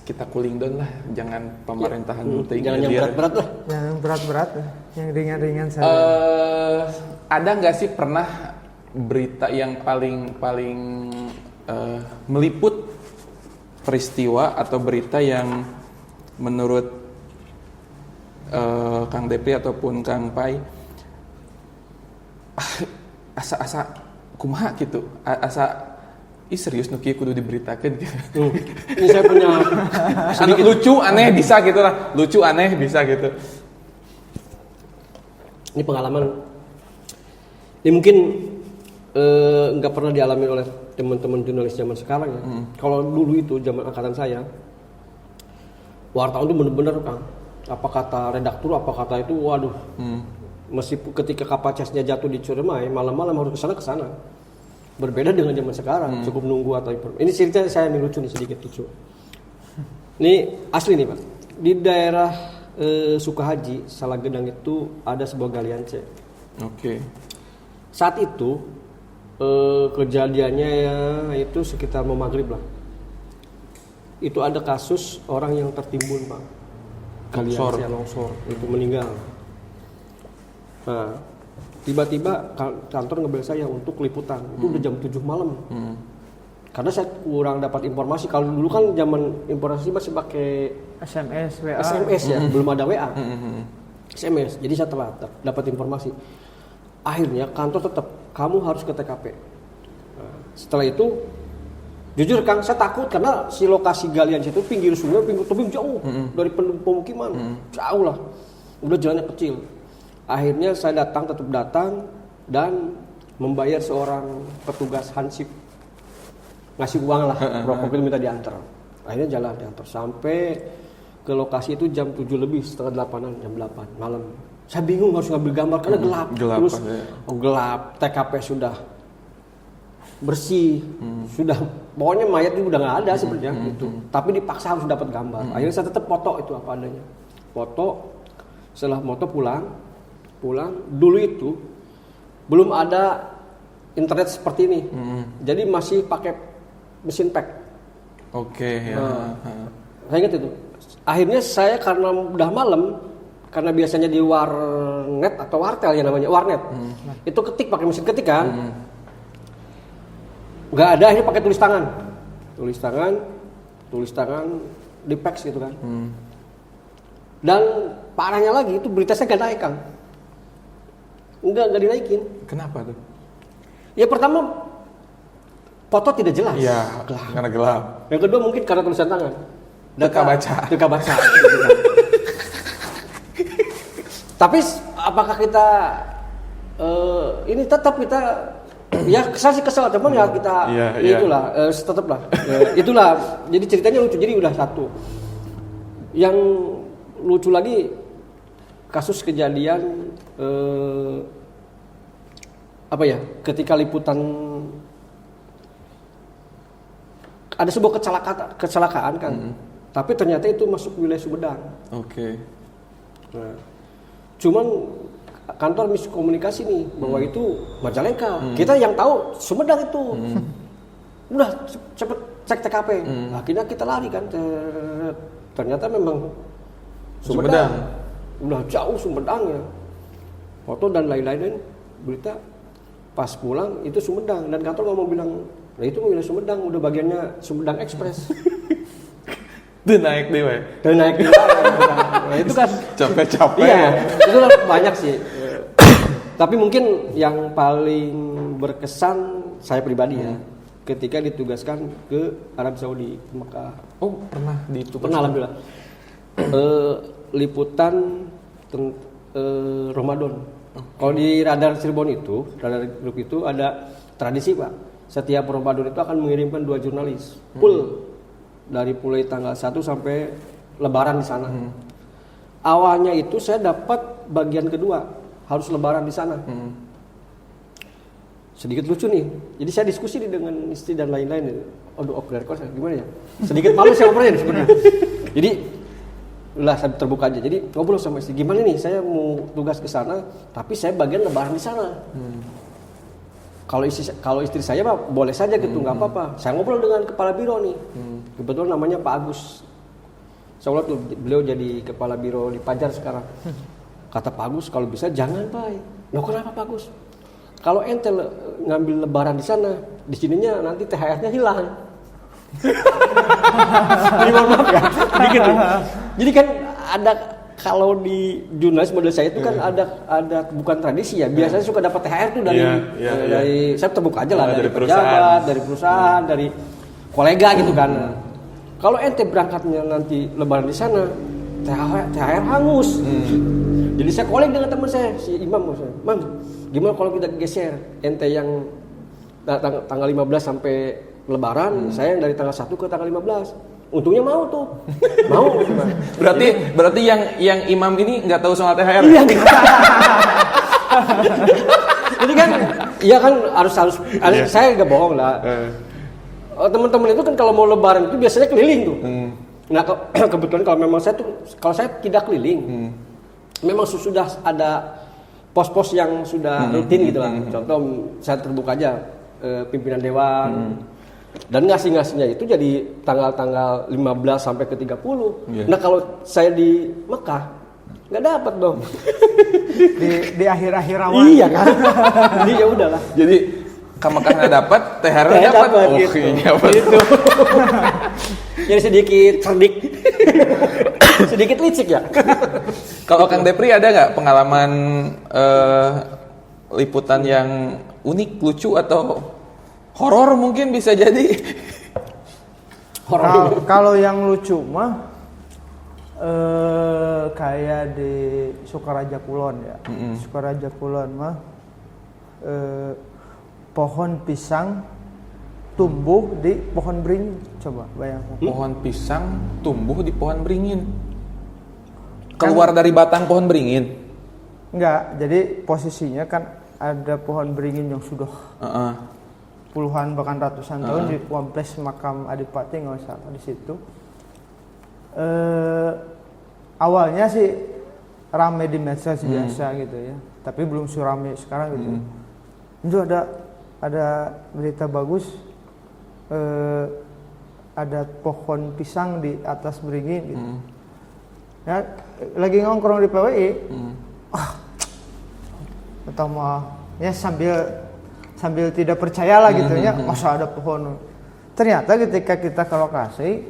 Speaker 2: kita cooling down lah, jangan pemerintahan penting.
Speaker 1: Jangan yang berat-berat lah.
Speaker 3: Yang berat-berat, yang ringan-ringan saja.
Speaker 2: Ada nggak sih pernah berita yang paling meliput peristiwa atau berita yang menurut Kang Depri ataupun Kang Pai asa kumaha gitu, serius nuki kudu diberitakan gitu.
Speaker 1: Ini saya punya
Speaker 2: sedikit lucu aneh bisa gitu lah, lucu aneh bisa gitu.
Speaker 1: Ini pengalaman. Ini mungkin nggak pernah dialami oleh teman-teman jurnalis zaman sekarang ya. Kalau dulu itu zaman angkatan saya, wartawan itu bener-bener kan, apa kata redaktur, apa kata itu, waduh. Meskipun ketika kapasitasnya jatuh di Ciremai, malam-malam harus kesana. Berbeda dengan zaman sekarang, cukup nunggu atau ini cerita saya nih lucu nih, sedikit lucu. Ini asli nih Pak. Di daerah Sukahaji, Salagedang itu ada sebuah galian C.
Speaker 2: Oke.
Speaker 1: Saat itu kejadiannya ya, itu sekitar mau maghrib lah. Itu ada kasus orang yang tertimbun Pak. Galian longsor itu meninggal. Nah, tiba-tiba kantor ngebel saya untuk liputan. Itu udah jam 7 malam. Karena saya kurang dapat informasi. Kalau dulu kan zaman informasi masih pakai
Speaker 3: SMS, WA.
Speaker 1: SMS ya, belum ada WA. SMS. Jadi saya telat dapat informasi. Akhirnya kantor tetap, kamu harus ke TKP. Nah, setelah itu, jujur Kang, saya takut karena si lokasi galian itu pinggir sungai, pinggir tebing jauh dari pemukiman, jauh lah. Udah jalannya kecil. Akhirnya saya tetap datang dan membayar seorang petugas hansip, ngasih uang lah, rokok minta diantar. Akhirnya jalan diantar sampai ke lokasi itu jam 7 lebih, setengah 8-an, jam 8 malam. Saya bingung harus ngambil gambar karena gelap. Terus
Speaker 2: ya.
Speaker 1: gelap, TKP sudah bersih, sudah pokoknya mayat itu udah nggak ada sebenarnya gitu. Tapi dipaksa harus dapat gambar. Akhirnya saya tetap foto itu apa adanya. Foto, setelah foto pulang. Dulu itu belum ada internet seperti ini. Jadi masih pakai mesin fax.
Speaker 2: Oke, ya.
Speaker 1: Saya ingat itu. Akhirnya saya karena udah malam, karena biasanya di warnet atau wartel ya namanya, warnet. Itu ketik pakai mesin ketik kan. Nggak ada, ini pakai tulis tangan di fax gitu kan. Dan parahnya lagi itu berita saya nggak naik Kang, nggak dinaikin.
Speaker 2: Kenapa tuh?
Speaker 1: Ya pertama foto tidak jelas,
Speaker 2: Iya, karena gelap.
Speaker 1: yang kedua mungkin karena tulisan tangan,
Speaker 2: Teka baca.
Speaker 1: gitu kan. Tapi apakah kita ini tetap kita ya kesal teman ya kita itulah tetap lah itulah. Jadi ceritanya lucu. Jadi udah satu yang lucu lagi, kasus kejadian ketika liputan ada sebuah kecelakaan kan, tapi ternyata itu masuk wilayah Sumedang.
Speaker 2: Oke.
Speaker 1: Nah, cuman kantor miskomunikasi nih bahwa itu Majalengka. Kita yang tahu Sumedang itu. Udah cepet cek TKP. Akhirnya kita lari kan. Ternyata memang Sumedang. Udah jauh Sumedang ya. Foto dan lain-lain berita pas pulang itu Sumedang, dan kantor ngomong bilang, "Nah itu wilayah Sumedang, udah bagiannya Sumedang Express."
Speaker 2: Itu naik deh, we.
Speaker 1: Nah itu kan
Speaker 2: Capek-capek.
Speaker 1: Iya, itu kan banyak sih. Tapi mungkin yang paling berkesan saya pribadi ya, ketika ditugaskan ke Arab Saudi, ke Mekah.
Speaker 2: Oh, pernah ditugaskan?
Speaker 1: Pernah, alhamdulillah. Liputan Ramadan. Kalau di radar Cirebon itu, radar grup itu ada tradisi Pak. Setiap Ramadan itu akan mengirimkan 2 jurnalis full dari mulai tanggal 1 sampai Lebaran di sana. Awalnya itu saya dapat bagian kedua, harus Lebaran di sana. Sedikit lucu nih. Jadi saya diskusi dengan istri dan lain-lain. Aduh, off the record gimana ya? Sedikit malu saya ngobrolnya sebenarnya. Jadi lah saya terbuka aja. Jadi ngobrol sama istri, gimana nih? Saya mau tugas ke sana, tapi saya bagian Lebaran di sana. Kalau istri saya mah boleh saja gitu, nggak apa-apa. Saya ngobrol dengan kepala biro nih. Kebetulan namanya Pak Agus. Soalnya tuh beliau jadi kepala biro di Pajar sekarang. Kata Pak Agus, kalau bisa jangan Pak. Loh kenapa Pak Agus? Kalau ente ngambil Lebaran di sana, di sininya nanti THR-nya hilang. Jadi mohon maaf ya, sedikit nih. Jadi kan ada, kalau di jurnalis model saya itu kan ada bukan tradisi ya. Biasanya suka dapat THR tuh dari saya terbuka aja lah, dari pejabat, dari perusahaan, dari kolega gitu kan. Kalau ente berangkatnya nanti Lebaran di sana, THR hangus. Jadi saya kolek dengan teman saya, si Imam, Mam, gimana kalau kita geser ente yang tanggal 15 sampai Lebaran, saya yang dari tanggal 1 ke tanggal 15. Untungnya mau tuh. Mau.
Speaker 2: Berarti yang Imam ini nggak tahu soal THR.
Speaker 1: Iya. Jadi kan iya kan harus saya nggak bohong lah. Teman-teman itu kan kalau mau Lebaran itu biasanya keliling tuh. Nah, kebetulan kalau saya tidak keliling. Memang sudah ada pos-pos yang sudah rutin gitu lah. Contoh saya terbuka aja pimpinan dewan. Dan ngasih-ngasihnya itu jadi tanggal-tanggal 15 sampai ke 30. Nah kalau saya di Mekah nggak dapat dong.
Speaker 3: di akhir-akhir awal.
Speaker 1: Iya kan. Jadi ya udahlah.
Speaker 2: Jadi ke Mekah nggak dapat, THR-nya dapat.
Speaker 1: Gitu.
Speaker 2: Gitu.
Speaker 1: Jadi sedikit cerdik. Sedikit licik ya.
Speaker 2: Kalau Kang Depri ada nggak pengalaman liputan yang unik, lucu atau horor mungkin bisa jadi?
Speaker 3: Kalau yang lucu mah kayak di Sukaraja Kulon ya. Sukaraja Kulon mah pohon pisang tumbuh di pohon beringin. Coba bayangkan.
Speaker 2: Pohon pisang tumbuh di pohon beringin. Keluar dari batang pohon beringin.
Speaker 3: Enggak, jadi posisinya kan ada pohon beringin yang sudah puluhan bahkan ratusan tahun di kompleks makam Adipati nggak salah di situ. Awalnya sih rame di medsos biasa gitu ya, tapi belum serame sekarang gitu. Itu ada berita bagus, ada pohon pisang di atas beringin gitu. Ya, lagi nongkrong di PWI, ya sambil tidak percaya lah gitu ya, masa ada pohon. Ternyata ketika kita ke lokasi,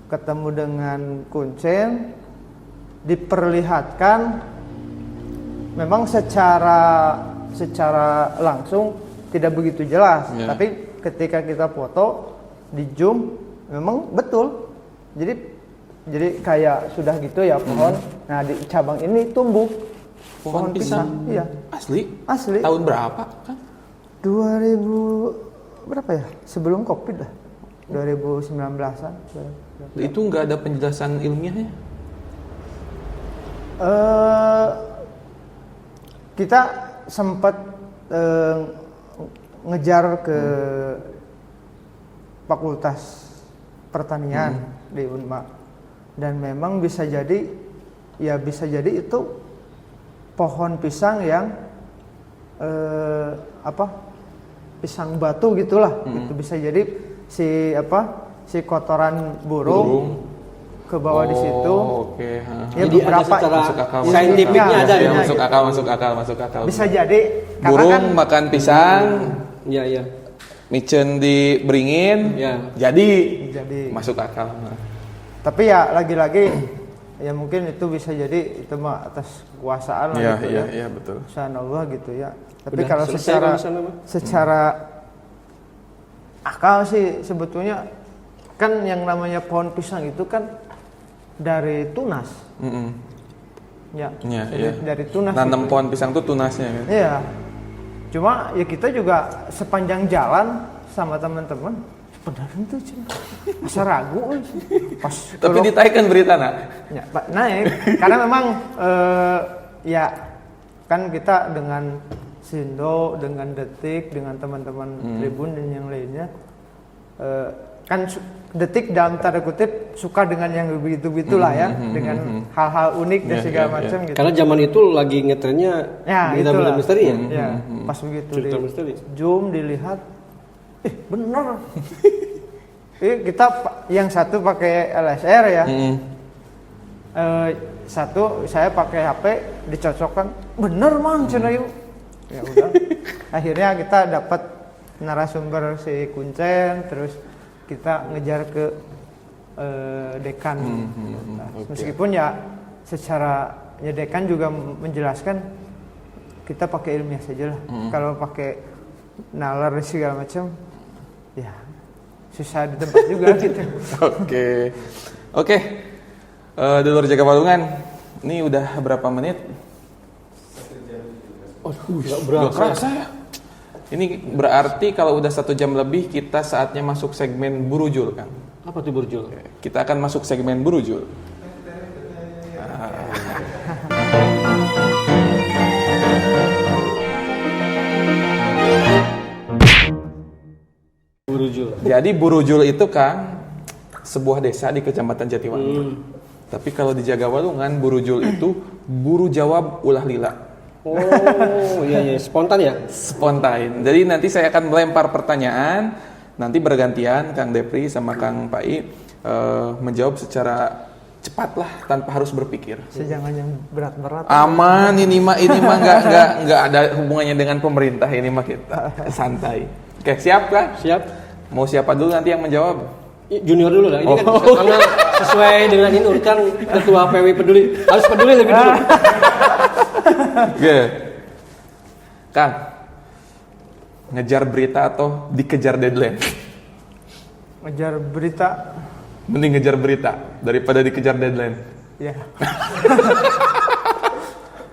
Speaker 3: ketemu dengan kuncen, diperlihatkan memang secara langsung tidak begitu jelas, tapi ketika kita foto di zoom memang betul. Jadi kayak sudah gitu ya pohon. Nah di cabang ini tumbuh
Speaker 2: pohon pisang.
Speaker 3: Iya.
Speaker 2: Asli? Tahun berapa kan?
Speaker 3: 2000 berapa ya? Sebelum Covid lah. 2019-an.
Speaker 2: Itu nggak ada penjelasan ilmiahnya?
Speaker 3: Kita sempat ngejar ke Fakultas Pertanian di Unma. Dan memang bisa jadi itu pohon pisang yang pisang batu gitulah. Itu bisa jadi si kotoran burung ke bawah di situ.
Speaker 2: Oke.
Speaker 3: Ya,
Speaker 1: jadi
Speaker 3: beberapa
Speaker 1: ada secara saintifiknya ada ya.
Speaker 2: Masuk akal.
Speaker 3: Bisa jadi
Speaker 2: burung
Speaker 3: kan,
Speaker 2: makan pisang.
Speaker 1: Iya.
Speaker 2: Micen di beringin. Jadi masuk akal.
Speaker 3: Tapi ya lagi-lagi ya mungkin itu bisa jadi itu mah atas kekuasaan lah gitu ya.
Speaker 2: Iya betul.
Speaker 3: Subhanallah gitu ya. Tapi
Speaker 1: Udah
Speaker 3: kalau secara akal sih sebetulnya kan yang namanya pohon pisang itu kan dari tunas. Ya. Dari tunas.
Speaker 2: Nanam
Speaker 3: gitu.
Speaker 2: pohon pisang tuh tunasnya kan.
Speaker 3: Iya. Cuma ya kita juga sepanjang jalan sama teman-teman benar itu masa ragu pas
Speaker 2: tapi ditaikan berita nak
Speaker 3: ya, naik karena memang ya kan kita dengan Sindo, dengan Detik, dengan teman-teman Tribun dan yang lainnya kan Detik dalam tanda kutip suka dengan yang begitu-begitulah ya, dengan hal-hal unik dan segala macam gitu.
Speaker 1: Karena zaman itu lagi ngetrennya berita-berita misteri ya.
Speaker 3: Ya, pas begitu
Speaker 1: misteri.
Speaker 3: Zoom dilihat, bener. Kita yang satu pakai LSR ya, satu saya pakai HP dicocokkan, bener mang cina yuk. Ya udah, akhirnya kita dapat narasumber si Kuncen, terus kita ngejar ke dekan. Meskipun ya secara dekan juga menjelaskan kita pakai ilmiah saja lah. Kalau pakai nalar segala macam, ya susah ditebak juga gitu.
Speaker 2: Oke. Di luar jaga balungan, ini udah berapa menit?
Speaker 1: Nggak
Speaker 2: kerasa ya. Ini berarti kalau udah 1 jam lebih kita saatnya masuk segmen Burujul kan?
Speaker 1: Apa tuh Burujul?
Speaker 2: Kita akan masuk segmen Burujul.
Speaker 1: Burujul.
Speaker 2: Jadi Burujul itu kan sebuah desa di Kecamatan Jatiwangi. Tapi kalau di Jagawalungan, Burujul itu buru jawab ulah lila.
Speaker 1: Oh iya, spontan ya?
Speaker 2: Spontan. Jadi nanti saya akan melempar pertanyaan, nanti bergantian Kang Depri sama Kang Pai menjawab secara cepat lah tanpa harus berpikir.
Speaker 3: Jangan yang berat-berat.
Speaker 2: Aman, ini mah nggak ada hubungannya dengan pemerintah, ini mah kita santai. Oke, siap kan?
Speaker 1: Siap.
Speaker 2: Mau siapa dulu nanti yang menjawab?
Speaker 1: Junior dulu lah. Ini kan karena sesuai dengan ini urutan ketua PW peduli. Harus peduli lebih dulu.
Speaker 2: Oke. Kang, ngejar berita atau dikejar deadline?
Speaker 3: Ngejar berita.
Speaker 2: Mending ngejar berita daripada dikejar deadline.
Speaker 3: Ya.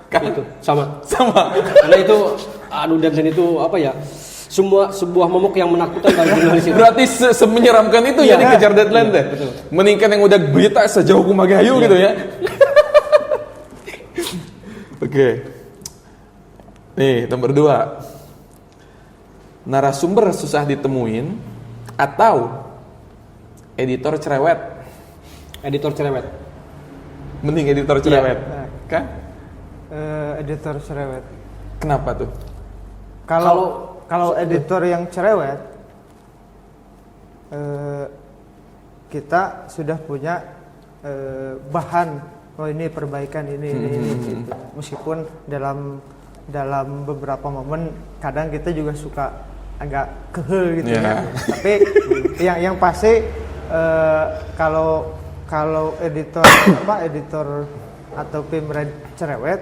Speaker 2: Kan
Speaker 1: Itu sama.
Speaker 2: Karena
Speaker 1: itu deadline itu apa ya? Sebuah momok yang menakutkan bagi jurnalis itu.
Speaker 2: Berarti semenyeramkan itu ya dikejar deadline deh. Mendingkan yang udah berita sejauh Kumagayu gitu ya. Oke. Nih, nomor 2. Narasumber susah ditemuin atau editor cerewet?
Speaker 1: Editor cerewet.
Speaker 2: Mending editor cerewet.
Speaker 3: Iya.
Speaker 2: Kan?
Speaker 3: Editor cerewet.
Speaker 2: Kenapa tuh?
Speaker 3: Kalau editor yang cerewet, kita sudah punya bahan. Oh ini perbaikan ini. Gitu. Meskipun dalam beberapa momen kadang kita juga suka agak kehel gitu
Speaker 2: Yeah.
Speaker 3: ya. Tapi yang pasti kalau editor editor atau pimret cerewet,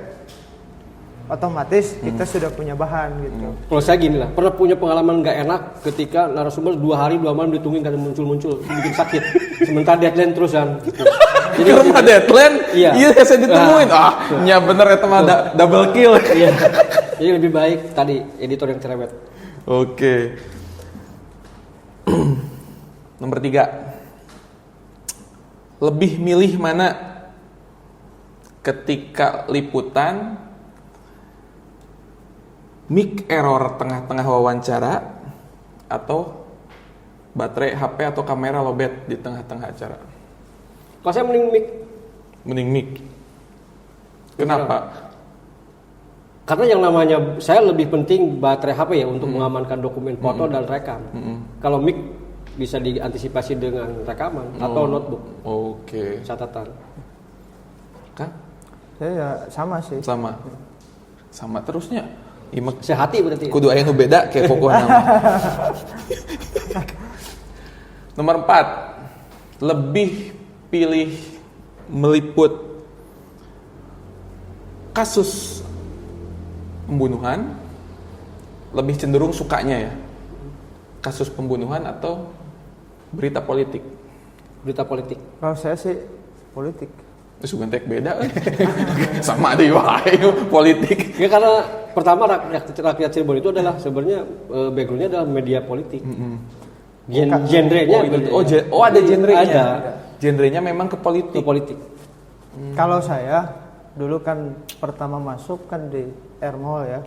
Speaker 3: otomatis kita sudah punya bahan gitu.
Speaker 1: Kalau saya gini lah, pernah punya pengalaman nggak enak ketika narasumber 2 hari 2 malam ditungguin karena muncul-muncul, itu bikin sakit. Sementara deadline terus kan. Gitu.
Speaker 2: Jadi rumah deadline,
Speaker 1: iya
Speaker 2: saya ditemuin. Nya bener ya teman double kill.
Speaker 1: Iya. Jadi lebih baik tadi editor yang cerewet.
Speaker 2: Oke. Nomor 3. Lebih milih mana ketika liputan, mic error tengah-tengah wawancara, atau baterai HP atau kamera lowbat di tengah-tengah acara?
Speaker 1: Kalau saya mending mic.
Speaker 2: Mending mic. Kenapa?
Speaker 1: Karena yang namanya saya lebih penting baterai HP ya untuk mengamankan dokumen foto dan rekam. Kalau mic bisa diantisipasi dengan rekaman atau notebook.
Speaker 2: Oke.
Speaker 1: Catatan.
Speaker 2: Kan?
Speaker 3: Saya ya sama sih.
Speaker 2: Sama terusnya. Imek
Speaker 1: Sehati berarti.
Speaker 2: kudu aya nu beda kayak pokoknya. Nomor 4. Lebih pilih meliput kasus pembunuhan, lebih cenderung sukanya ya kasus pembunuhan atau berita politik?
Speaker 1: Berita politik.
Speaker 3: Kalau saya sih politik.
Speaker 2: Terus gantek beda sama deh wae politik.
Speaker 1: Ya karena pertama rakyat Cirebon itu adalah sebenarnya backgroundnya adalah media politik. Genrenya
Speaker 2: ada genrenya.
Speaker 1: Ada.
Speaker 2: Genrenya memang ke politik.
Speaker 1: Ke politik.
Speaker 3: Kalau saya dulu kan pertama masuk kan di Airmall ya.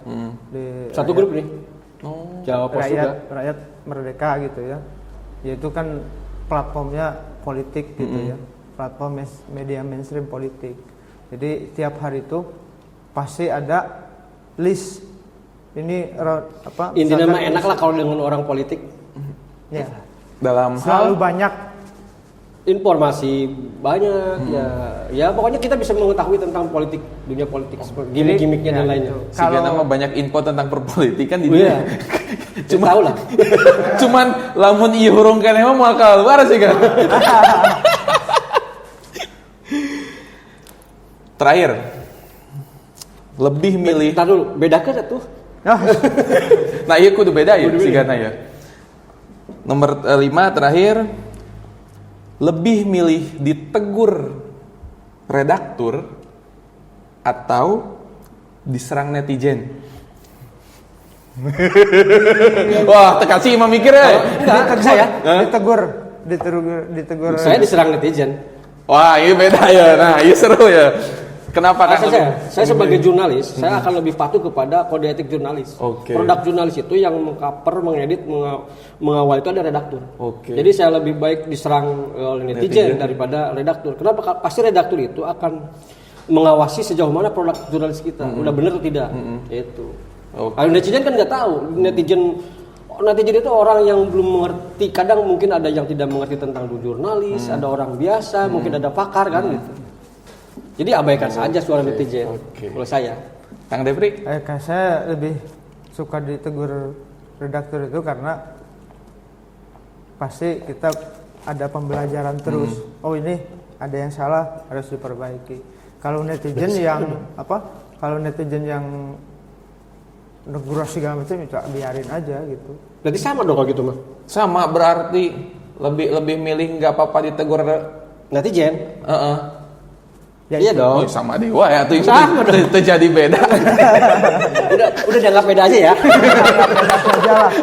Speaker 3: Di
Speaker 1: Satu grup nih.
Speaker 2: Oh.
Speaker 1: Jawa Pos juga.
Speaker 3: Rakyat Merdeka gitu ya. Yaitu kan platformnya politik gitu ya. Platform media mainstream politik. Jadi tiap hari itu pasti ada list ini
Speaker 1: Intinya mah enak lah kalau dengan orang politik.
Speaker 3: Ya.
Speaker 2: Dalam
Speaker 3: Selalu banyak
Speaker 1: informasi banyak ya pokoknya kita bisa mengetahui tentang politik, dunia politik, gimmick-gimmicknya dan lainnya.
Speaker 2: Sehingga nama banyak info tentang perpolitikan di
Speaker 1: Iya. Cuma tahu lah.
Speaker 2: Cuman lamun ieu hurung keneh mah moal keluar sih kan. Terakhir. Lebih milih.
Speaker 1: Entar dulu, bedakan atuh.
Speaker 2: Nah, iya kudu beda ya sigana ya. Nomor 5 terakhir. Lebih milih ditegur redaktur atau diserang netizen? Wah, teka sih mah mikir ya.
Speaker 3: Ditegur.
Speaker 1: Saya diserang netizen.
Speaker 2: Wah, ini beda ya. Nah, ini seru ya. Kenapa kan?
Speaker 1: Saya sebagai jurnalis, saya akan lebih patuh kepada kode etik jurnalis.
Speaker 2: Oke.
Speaker 1: Produk jurnalis itu yang mengcover, mengedit, mengawal itu ada redaktur.
Speaker 2: Oke.
Speaker 1: Jadi saya lebih baik diserang oleh netizen daripada redaktur. Kenapa? Pasti redaktur itu akan mengawasi sejauh mana produk jurnalis kita, udah benar atau tidak. Itu. Kalau netizen kan nggak tahu. Netizen itu orang yang belum mengerti. Kadang mungkin ada yang tidak mengerti tentang jurnalis, ada orang biasa, mungkin ada pakar kan gitu. Jadi abaikan saja suara netizen. Kalau saya.
Speaker 2: Kang Devri?
Speaker 3: Saya lebih suka ditegur redaktur itu karena pasti kita ada pembelajaran terus. Oh ini ada yang salah harus diperbaiki. Kalau netizen Kalau netizen yang negur segala macam itu biarin aja gitu.
Speaker 1: Berarti sama dong kalau gitu mah.
Speaker 2: Sama berarti lebih milih nggak apa-apa ditegur
Speaker 1: Netizen.
Speaker 3: Ya,
Speaker 1: iya dong.
Speaker 2: Oh, sama dewa ya tuh itu jadi beda.
Speaker 1: udah dianggap beda aja ya.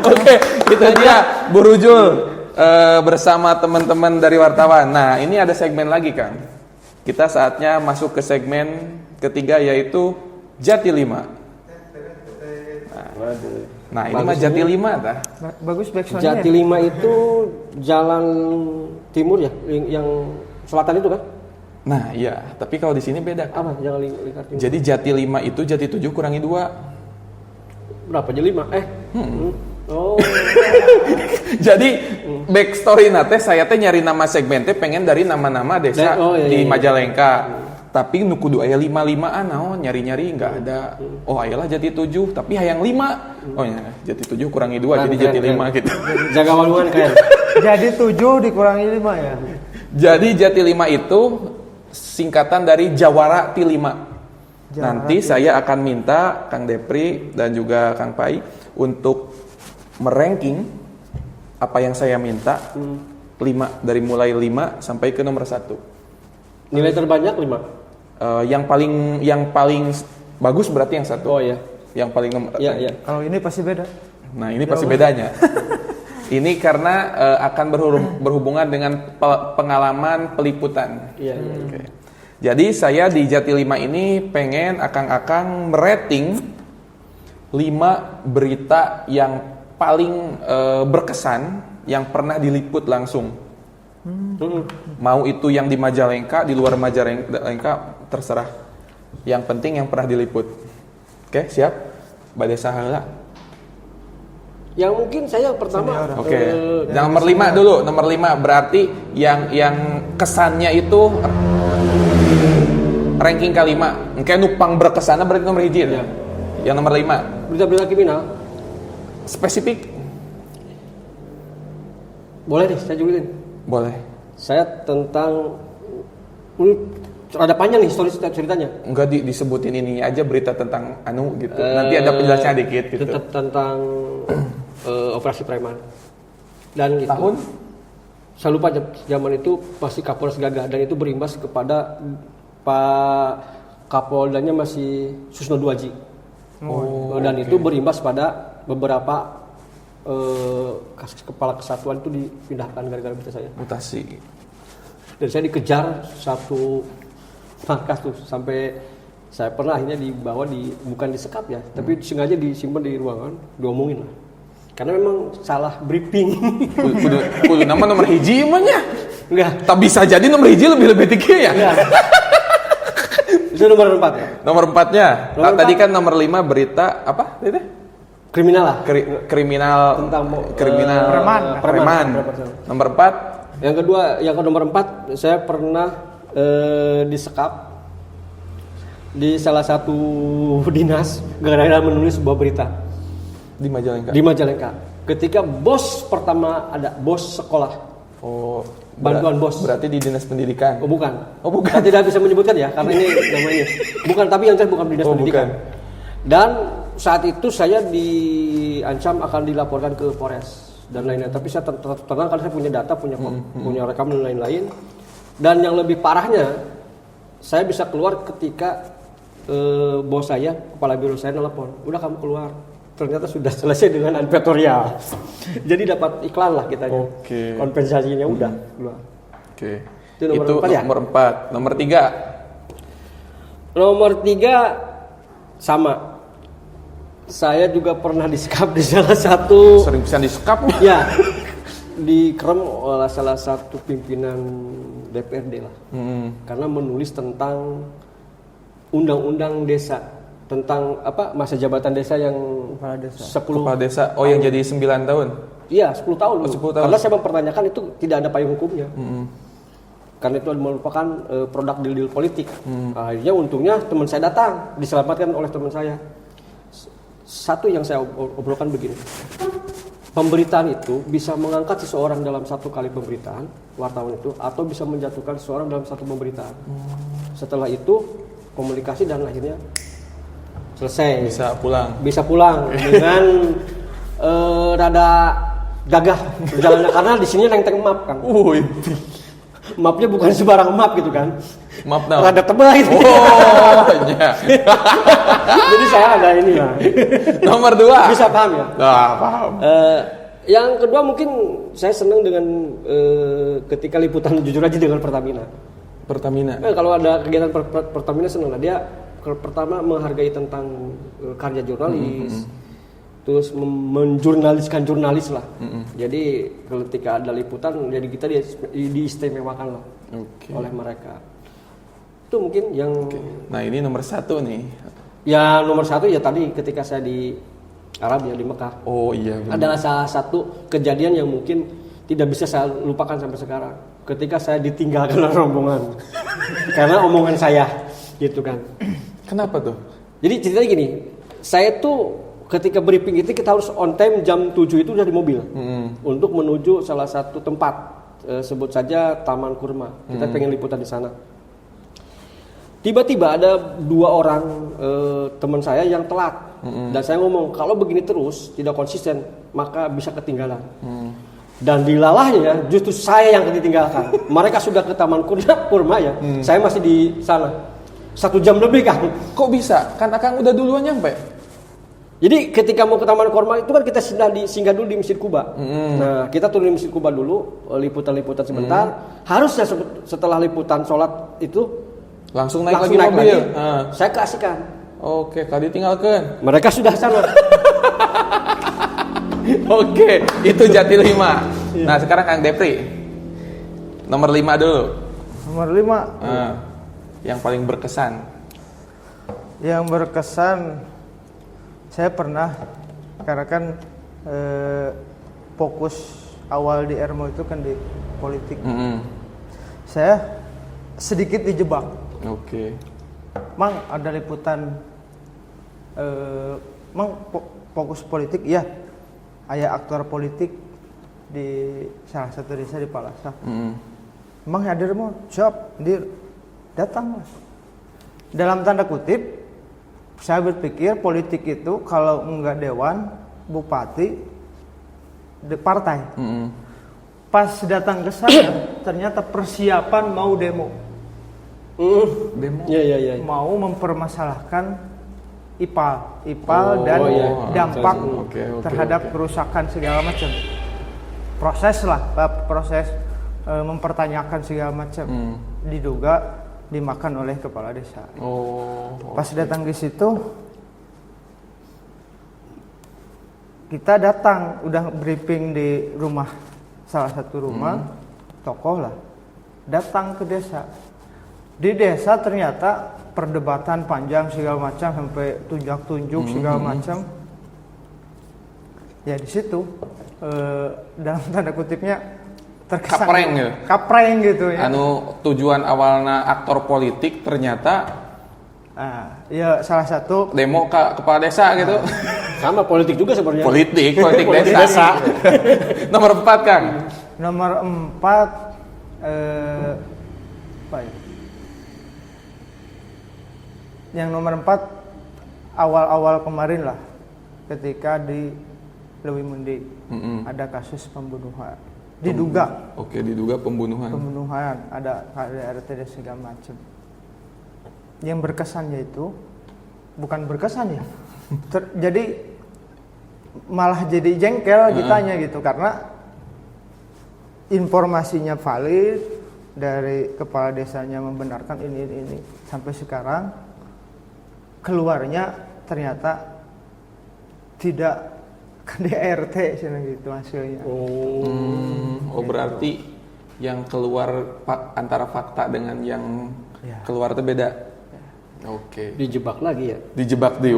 Speaker 2: Oke, itu dia Burujul bersama teman-teman dari wartawan. Nah, ini ada segmen lagi Kang. Kita saatnya masuk ke segmen ketiga yaitu Jati 5.
Speaker 1: Waduh.
Speaker 2: Nah, ini mah Jati 5 tah.
Speaker 3: Bagus backsoundnya.
Speaker 1: Jati 5 itu jalan timur ya, yang selatan itu kan?
Speaker 2: Nah, iya, tapi kalau di sini beda.
Speaker 1: Apa jalan lingkar timur?
Speaker 2: Jadi Jati 5 itu Jati 7 kurangi 2.
Speaker 1: Berapa jadi 5? Oh.
Speaker 2: Jadi backstory nate saya teh nyari nama segmen teh pengen dari nama-nama desa di Majalengka. Tapi nu kudu aya 5-5an naon nyari-nyari enggak ada. Oh ayalah Jati 7 tapi hayang 5. Oh ya Jati 7 kurangi 2 jadi Jati 5 gitu.
Speaker 1: Jaga walungan keren.
Speaker 3: Jadi 7 dikurangi 5 ya.
Speaker 2: Jadi Jati 5 itu singkatan dari Jawara Ti 5. Nanti saya akan minta Kang Depri dan juga Kang Pai untuk meranking apa yang saya minta 5 dari mulai 5 sampai ke nomor 1.
Speaker 1: Nilai terbanyak 5.
Speaker 2: Yang paling bagus berarti yang 1.
Speaker 1: Oh ya.
Speaker 2: Yang paling nomor.
Speaker 1: Iya.
Speaker 3: Kalau ini pasti beda.
Speaker 2: Nah, ini pasti bedanya. Ini karena akan berhubungan dengan pengalaman peliputan.
Speaker 1: Iya.
Speaker 2: Okay. Jadi saya di Jati 5 ini pengen akang-akang merating 5 berita yang paling berkesan yang pernah diliput langsung. Mau itu yang di Majalengka, di luar Majalengka terserah. Yang penting yang pernah diliput. Oke, siap? Bade saheula.
Speaker 1: Yang mungkin saya pertama.
Speaker 2: Oke. Yang nomor 5 dulu. Nomor 5 berarti yang kesannya itu ranking ke-5. Engke nupang berkesanna berarti nomor 1 ya. Yang nomor 5.
Speaker 1: Berita-berita kriminal.
Speaker 2: Spesifik?
Speaker 1: Boleh nih, saya julukin.
Speaker 2: Boleh.
Speaker 1: Saya tentang ini ada panjang nih histori ceritanya.
Speaker 2: Enggak disebutin ini aja berita tentang anu gitu. Nanti ada penjelasannya dikit gitu.
Speaker 1: Tentang operasi preman. Dan itu
Speaker 2: Tahun?
Speaker 1: saya lupa zaman itu masih Kapolres Gagah dan itu berimbas kepada Pak Kapoldanya masih Susno Duaji. Dan itu berimbas pada beberapa kepala kesatuan itu dipindahkan gara-gara berita saya.
Speaker 2: Mutasi.
Speaker 1: Dan saya dikejar satu markas tuh sampai saya pernah akhirnya dibawa bukan disekap ya, tapi sengaja disimpan di ruangan, diomongin lah. Karena memang salah briefing.
Speaker 2: Kudu nama nomor 1 emangnya.
Speaker 1: Enggak.
Speaker 2: Tak bisa jadi nomor 1 lebih tinggi ya.
Speaker 1: Enggak. Itu nomor 4 ya.
Speaker 2: Nomor 4-nya. Tadi
Speaker 1: 4.
Speaker 2: kan nomor 5 berita apa tadi?
Speaker 1: Kriminal lah.
Speaker 2: Kriminal
Speaker 1: Tentang
Speaker 2: kriminal preman. Nomor 4.
Speaker 1: Yang kedua, yang ke nomor 4 saya pernah disekap di salah satu dinas gara-gara menulis sebuah berita
Speaker 2: Di Majalengka.
Speaker 1: di Majalengka. Ketika bos pertama ada bos sekolah.
Speaker 2: Oh,
Speaker 1: Bantuan bos.
Speaker 2: Berarti di dinas pendidikan.
Speaker 1: Oh bukan.
Speaker 2: Oh bukan.
Speaker 1: Saya tidak bisa menyebutkan ya karena ini namanya. Bukan, tapi yang saya bukan dinas pendidikan.
Speaker 2: Bukan.
Speaker 1: Dan saat itu saya diancam akan dilaporkan ke Polres dan lain-lain. Tapi saya tenang karena saya punya data, punya rekam dan lain-lain. Dan yang lebih parahnya, saya bisa keluar ketika bos saya, kepala biro saya nelpon, udah kamu keluar. Ternyata sudah selesai dengan advertorial. Jadi dapat iklan lah kita.
Speaker 2: Oke.
Speaker 1: Kompensasinya udah keluar.
Speaker 2: Oke.
Speaker 1: Itu nomor 4 ya?
Speaker 2: Nomor 4. Nomor 3.
Speaker 1: Nomor 3 sama. Saya juga pernah disekap di salah satu.
Speaker 2: Sering bisa disekap.
Speaker 1: Ya. Dikerem oleh salah satu pimpinan DPRD lah. Karena menulis tentang undang-undang desa, tentang apa masa jabatan desa yang
Speaker 3: Kepala desa.
Speaker 1: 10
Speaker 2: Kepala desa. Oh, yang jadi 9 tahun.
Speaker 1: Iya, 10 tahun.
Speaker 2: Oh, 10 tahun.
Speaker 1: Karena saya mempertanyakan itu tidak ada payung hukumnya. Karena itu merupakan produk deal politik. Akhirnya untungnya teman saya datang, diselamatkan oleh teman saya. Satu yang saya obrolkan begini. Pemberitaan itu bisa mengangkat seseorang dalam satu kali pemberitaan, wartawan itu, atau bisa menjatuhkan seseorang dalam satu pemberitaan. Setelah itu komunikasi dan akhirnya selesai. Bisa pulang dengan rada gagah berjalannya karena di sini nenteng map kan. Mapnya bukan sembarang map gitu kan.
Speaker 2: Map now.
Speaker 1: Rada tebal gitu.
Speaker 2: Oh, iya.
Speaker 1: Jadi saya ada ini lah.
Speaker 2: Nomor 2.
Speaker 1: Bisa paham ya?
Speaker 2: Paham.
Speaker 1: Yang kedua mungkin saya senang dengan ketika liputan jujur aja dengan Pertamina. Kalau ada kegiatan Pertamina senang lah. Dia pertama menghargai tentang karya jurnalis. terus menjurnaliskan jurnalis lah. Jadi ketika ada liputan, jadi kita diistimewakan lah oleh mereka. Itu mungkin yang.
Speaker 2: Nah ini nomor 1 nih.
Speaker 1: Ya nomor 1 ya tadi ketika saya di Arab ya di Mekah.
Speaker 2: Oh iya. Benar.
Speaker 1: Adalah salah satu kejadian yang mungkin tidak bisa saya lupakan sampai sekarang. Ketika saya ditinggalkan oleh rombongan karena omongan saya, gitu kan.
Speaker 2: Kenapa tuh?
Speaker 1: Jadi ceritanya gini, saya tuh ketika briefing itu kita harus on time jam 7 itu udah di mobil untuk menuju salah satu tempat, sebut saja Taman Kurma. Kita pengen liputan di sana. Tiba-tiba ada 2 orang teman saya yang telat. Dan saya ngomong, kalau begini terus tidak konsisten maka bisa ketinggalan. Dan dilalahnya justru saya yang ditinggalkan. Mereka sudah ke Taman Kurma ya, saya masih di sana 1 jam lebih kan.
Speaker 2: Kok bisa? Kan Akang udah duluan nyampe.
Speaker 1: Jadi ketika mau ke Taman Kurma itu kan kita singgah dulu di Masjid Kuba. Nah kita turun di Masjid Kuba dulu, liputan sebentar. Harusnya setelah liputan sholat itu
Speaker 2: langsung naik lagi mobil.
Speaker 1: Saya keasikan.
Speaker 2: Oke, kali tinggalkan.
Speaker 1: Mereka sudah sana.
Speaker 2: Oke, itu Jati 5. Nah sekarang Kang Depri, nomor 5 dulu.
Speaker 3: Nomor 5.
Speaker 2: Yang paling berkesan.
Speaker 3: Yang berkesan, saya pernah, karena kan fokus awal di Ermo itu kan di politik. Saya sedikit dijebak.
Speaker 2: Oke.
Speaker 3: Mang ada liputan, mang fokus politik, ya. Ayah aktor politik di salah satu desa di Palasa. Mang hadir mau, siap, hadir, datang lah. Dalam tanda kutip, saya berpikir politik itu kalau enggak dewan, bupati, partai. Pas datang ke sana, ternyata persiapan mau demo.
Speaker 2: Demo?
Speaker 1: Iya.
Speaker 3: Mau mempermasalahkan IPAL dan dampak terhadap kerusakan segala macam. Proses mempertanyakan segala macam. Diduga dimakan oleh kepala desa. Pas datang di situ, kita datang udah briefing di rumah, salah satu rumah tokoh lah. Datang ke desa. Di desa ternyata perdebatan panjang segala macam sampai tunjuk segala macam. Ya di situ dalam tanda kutipnya terkesan kapreng gitu ya.
Speaker 2: Anu tujuan awalnya aktor politik ternyata
Speaker 3: ya salah satu
Speaker 2: demo ke kepala desa gitu.
Speaker 1: Sama politik juga sebenarnya.
Speaker 2: Politik desa. Nomor 4 Kang.
Speaker 3: Nomor 4 apa ya? Yang nomor 4 awal-awal kemarin lah, ketika di Lewi Mundi ada kasus pembunuhan. Diduga.
Speaker 2: Diduga pembunuhan.
Speaker 3: Ada KDRT dan segala macam. Yang berkesannya itu bukan berkesan ya. Jadi malah jadi jengkel kitanya gitu, karena informasinya valid dari kepala desanya membenarkan ini sampai sekarang keluarnya ternyata tidak KDRT gitu hasilnya.
Speaker 2: Berarti yang keluar antara fakta dengan yang keluar itu beda. Oke.
Speaker 1: Dijebak lagi ya.
Speaker 2: Dijebak di.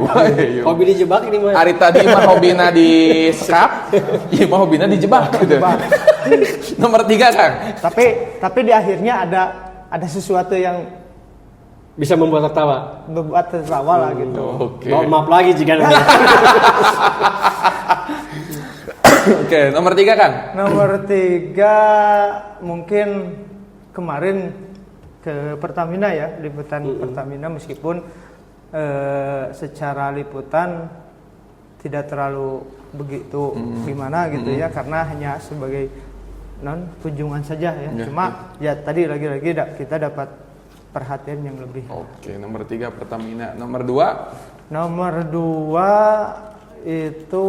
Speaker 1: Hobi dijebak ini mah.
Speaker 2: Ari tadi mah hobina di skap, iya mah hobina dijebak gitu. Nomor 3 Kang.
Speaker 3: Tapi di akhirnya ada sesuatu yang
Speaker 1: bisa membuat tertawa.
Speaker 3: Lah gitu.
Speaker 2: Oke.
Speaker 1: Maaf lagi jika
Speaker 2: Oke, nomor 3 Kang.
Speaker 3: Nomor 3 mungkin kemarin ke Pertamina ya, liputan Pertamina, meskipun secara liputan tidak terlalu begitu gimana gitu ya, karena hanya sebagai kunjungan saja ya. Cuma ya tadi lagi-lagi kita dapat perhatian yang lebih.
Speaker 2: Oke, nomor 3 Pertamina. Nomor 2?
Speaker 3: Nomor 2 itu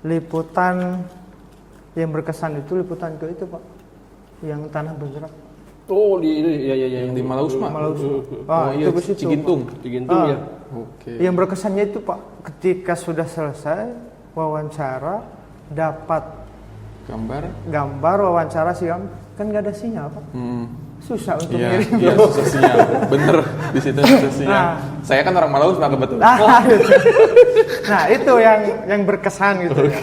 Speaker 3: liputan yang berkesan itu liputan ke itu Pak, yang tanah bergerak.
Speaker 1: Oh di ya
Speaker 2: Yang di Malausma.
Speaker 3: Ah,
Speaker 2: iya,
Speaker 3: itu ke situ,
Speaker 2: Cigintung.
Speaker 1: Cigintung ya.
Speaker 2: Oke.
Speaker 3: Yang berkesannya itu Pak, ketika sudah selesai wawancara, dapat gambar wawancara sih kan nggak ada sinyal Pak. Susah untuk ngirim.
Speaker 2: Iya, susah sinyal. Bener, di situ susah sinyal.
Speaker 3: Nah.
Speaker 2: Saya kan orang Malausma kebetulan.
Speaker 3: Nah, itu yang berkesan gitu. Ya.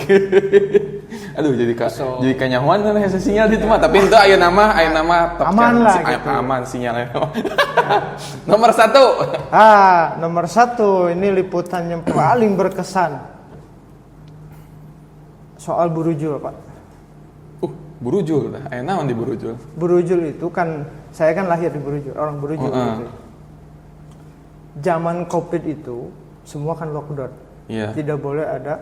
Speaker 2: Aduh, jadi kanyahoan kan hese sinyal di mah, tapi itu aya nama
Speaker 3: aman lah gitu.
Speaker 2: Aman sinyalnya. Nomor 1.
Speaker 3: Nomor 1 ini liputan yang paling berkesan. Soal Burujul, Pak.
Speaker 2: Burujul, aya naon di Burujul?
Speaker 3: Burujul itu kan saya kan lahir di Burujul, orang Burujul gitu. Zaman Covid itu semua kan lockdown.
Speaker 2: Iya.
Speaker 3: Tidak boleh ada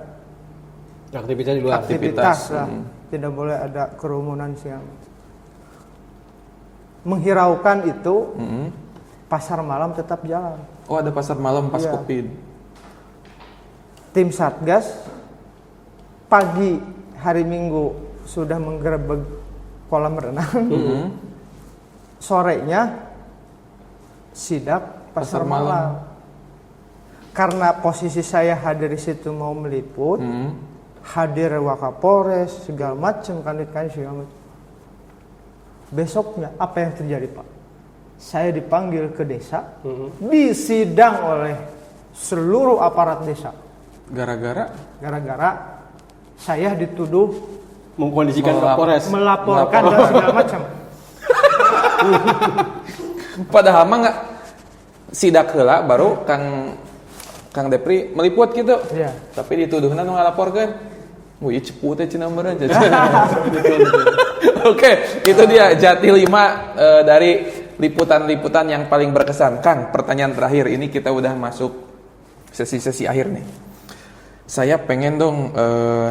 Speaker 1: Aktivitas di luar.
Speaker 3: aktivitas lah. Tidak boleh ada kerumunan siang. Menghiraukan itu, pasar malam tetap jalan.
Speaker 2: Oh, ada pasar malam pas
Speaker 3: Iya.
Speaker 2: Covid.
Speaker 3: Tim Satgas pagi hari Minggu sudah menggerebek kolam renang. Sorenya sidak pasar malam. Karena posisi saya hadir di situ mau meliput, hadir Wakapolres segala macam kanit-kanit segala macam. Besoknya apa yang terjadi Pak? Saya dipanggil ke desa, disidang oleh seluruh aparat desa. Gara-gara saya dituduh
Speaker 1: Mengkondisikan Kapolres.
Speaker 3: melaporkan dan segala macam.
Speaker 2: Padahal mah nggak sidak heula baru Kang Depri meliput gitu.
Speaker 3: Iya.
Speaker 2: Tapi dituduhna nu ngalaporkeun. Wih, cepu teh cenah meureun. Oke, itu dia Jati 5 dari liputan-liputan yang paling berkesan. Kang, pertanyaan terakhir ini kita udah masuk sesi-sesi akhir nih. Saya pengen dong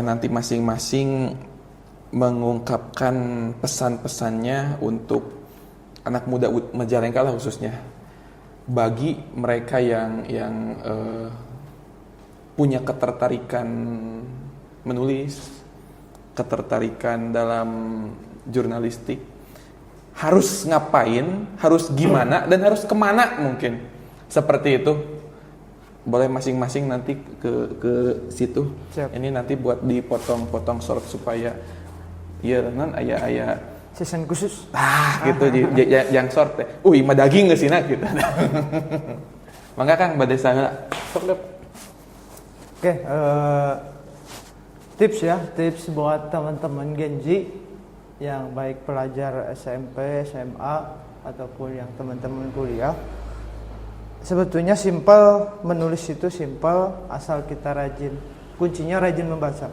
Speaker 2: nanti masing-masing mengungkapkan pesan-pesannya untuk anak muda Majalengka lah khususnya. Bagi mereka yang punya ketertarikan menulis, ketertarikan dalam jurnalistik, harus ngapain, harus gimana, dan harus kemana mungkin. Seperti itu. Boleh masing-masing nanti ke situ.
Speaker 3: Siap.
Speaker 2: Ini nanti buat dipotong-potong short supaya nan aya
Speaker 3: Season khusus.
Speaker 2: gitu yang short teh. Mah daging geus sina gitu. Mangga Kang bade saha.
Speaker 3: Oke, tips buat teman-teman Gen Z yang baik pelajar SMP, SMA ataupun yang teman-teman kuliah. Sebetulnya simpel, menulis itu simpel asal kita rajin. Kuncinya rajin membaca.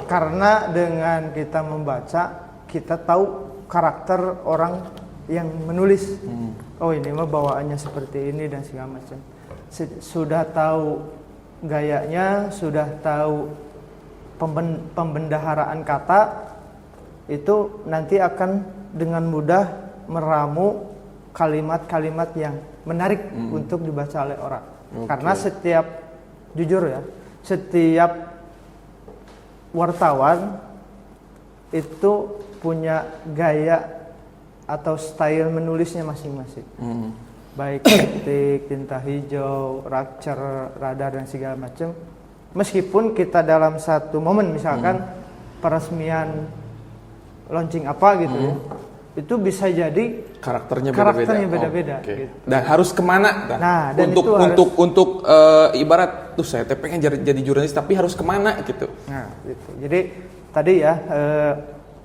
Speaker 3: Karena dengan kita membaca, kita tahu karakter orang yang menulis. Oh ini mah bawaannya seperti ini dan segala macam. Sudah tahu gayanya, sudah tahu pembendaharaan kata, itu nanti akan dengan mudah meramu kalimat-kalimat yang menarik untuk dibaca oleh orang. Karena setiap wartawan itu punya gaya atau style menulisnya masing-masing. Baik ketik, tinta hijau, rakcer, radar dan segala macam. Meskipun kita dalam satu momen misalkan peresmian launching apa gitu ya, itu bisa jadi
Speaker 2: karakternya
Speaker 3: beda-beda.
Speaker 2: Okay.
Speaker 3: Gitu.
Speaker 2: Dan harus kemana?
Speaker 3: Dan
Speaker 2: untuk ibarat tuh saya pengen jadi jurnalis tapi harus kemana gitu.
Speaker 3: Nah, gitu. Jadi tadi ya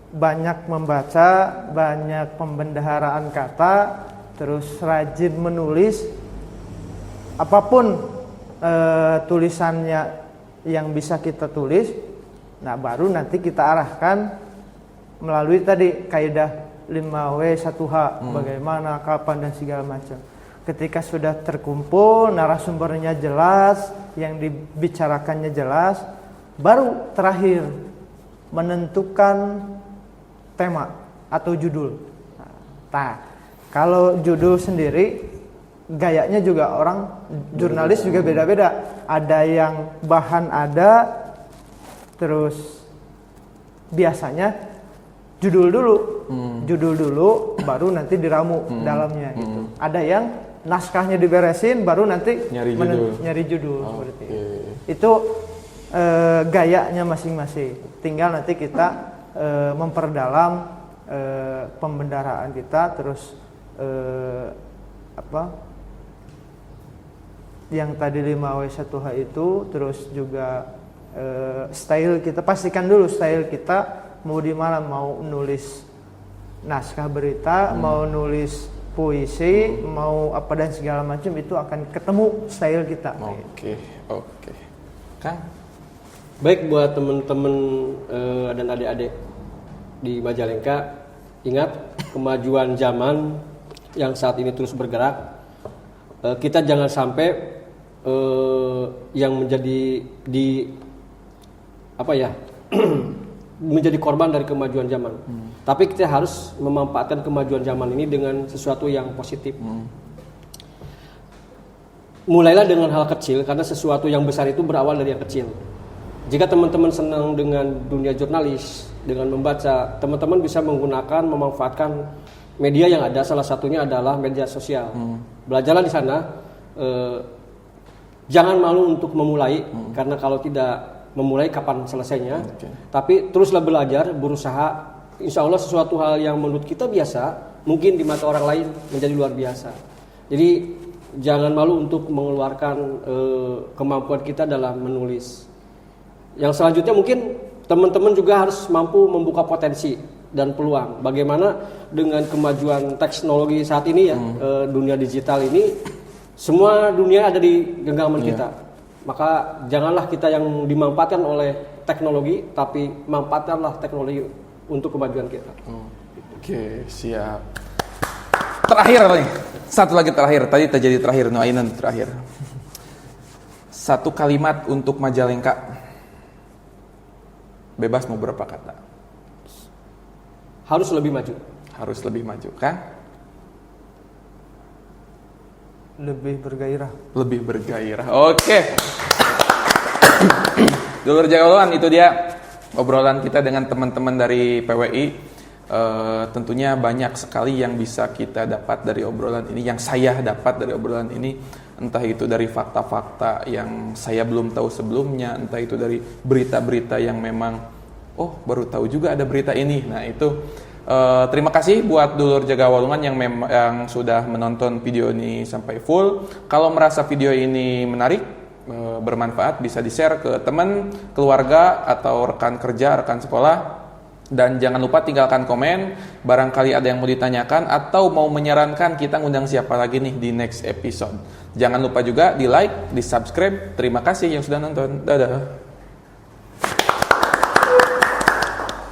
Speaker 3: banyak membaca, banyak pembendaharaan kata, terus rajin menulis apapun tulisannya yang bisa kita tulis. Nah, baru nanti kita arahkan melalui tadi kaidah 5W1H, bagaimana, kapan dan segala macam. Ketika sudah terkumpul, narasumbernya jelas, yang dibicarakannya jelas, baru terakhir menentukan tema atau judul. Nah, kalau judul sendiri gayanya juga orang jurnalis juga beda-beda. Ada yang bahan terus biasanya judul dulu. judul dulu, baru nanti diramu dalamnya gitu. Ada yang naskahnya diberesin, baru nanti nyari judul seperti itu. Itu gayanya masing-masing. Tinggal nanti kita memperdalam pembendaraan kita, terus yang tadi 5W1H itu, terus juga style kita, pastikan dulu style kita mau di mana, mau nulis naskah berita, mau nulis puisi, mau apa dan segala macam, itu akan ketemu style kita.
Speaker 2: Oke. Kang?
Speaker 1: Baik, buat teman-teman dan adik-adik di Majalengka, ingat kemajuan zaman yang saat ini terus bergerak. Kita jangan sampai yang menjadi menjadi korban dari kemajuan zaman. Tapi kita harus memanfaatkan kemajuan zaman ini dengan sesuatu yang positif. Mulailah dengan hal kecil, karena sesuatu yang besar itu berawal dari yang kecil. Jika teman-teman senang dengan dunia jurnalis, dengan membaca, teman-teman bisa menggunakan, memanfaatkan media yang ada. Salah satunya adalah media sosial. Belajarlah di sana. Jangan malu untuk memulai, karena kalau tidak memulai kapan selesainya. Tapi teruslah belajar, berusaha. Insya Allah sesuatu hal yang menurut kita biasa, mungkin di mata orang lain menjadi luar biasa. Jadi jangan malu untuk mengeluarkan kemampuan kita dalam menulis. Yang selanjutnya mungkin teman-teman juga harus mampu membuka potensi dan peluang. Bagaimana dengan kemajuan teknologi saat ini ya, dunia digital ini, semua dunia ada di genggaman kita. Maka janganlah kita yang dimanfaatkan oleh teknologi, tapi manfaatkanlah teknologi untuk kemajuan kita.
Speaker 2: Oke, siap. Terakhir nih, satu lagi terakhir. Tadi terjadi terakhir, Nuainan terakhir. Satu kalimat untuk Majalengka. Bebas mau berapa kata?
Speaker 1: Harus lebih maju.
Speaker 2: Harus lebih maju, kan?
Speaker 3: Lebih bergairah.
Speaker 2: Lebih bergairah. Oke. Dulur Jagaluan, itu dia obrolan kita dengan teman-teman dari PWI. Tentunya banyak sekali yang bisa kita dapat dari obrolan ini, yang saya dapat dari obrolan ini. Entah itu dari fakta-fakta yang saya belum tahu sebelumnya, entah itu dari berita-berita yang memang baru tahu juga ada berita ini. Nah itu terima kasih buat Dulur Jaga Walungan yang sudah menonton video ini sampai full. Kalau merasa video ini menarik, bermanfaat, bisa di-share ke teman, keluarga, atau rekan kerja, rekan sekolah. Dan jangan lupa tinggalkan komen, barangkali ada yang mau ditanyakan atau mau menyarankan kita ngundang siapa lagi nih di next episode. Jangan lupa juga di like, di subscribe. Terima kasih yang sudah nonton. Dadah.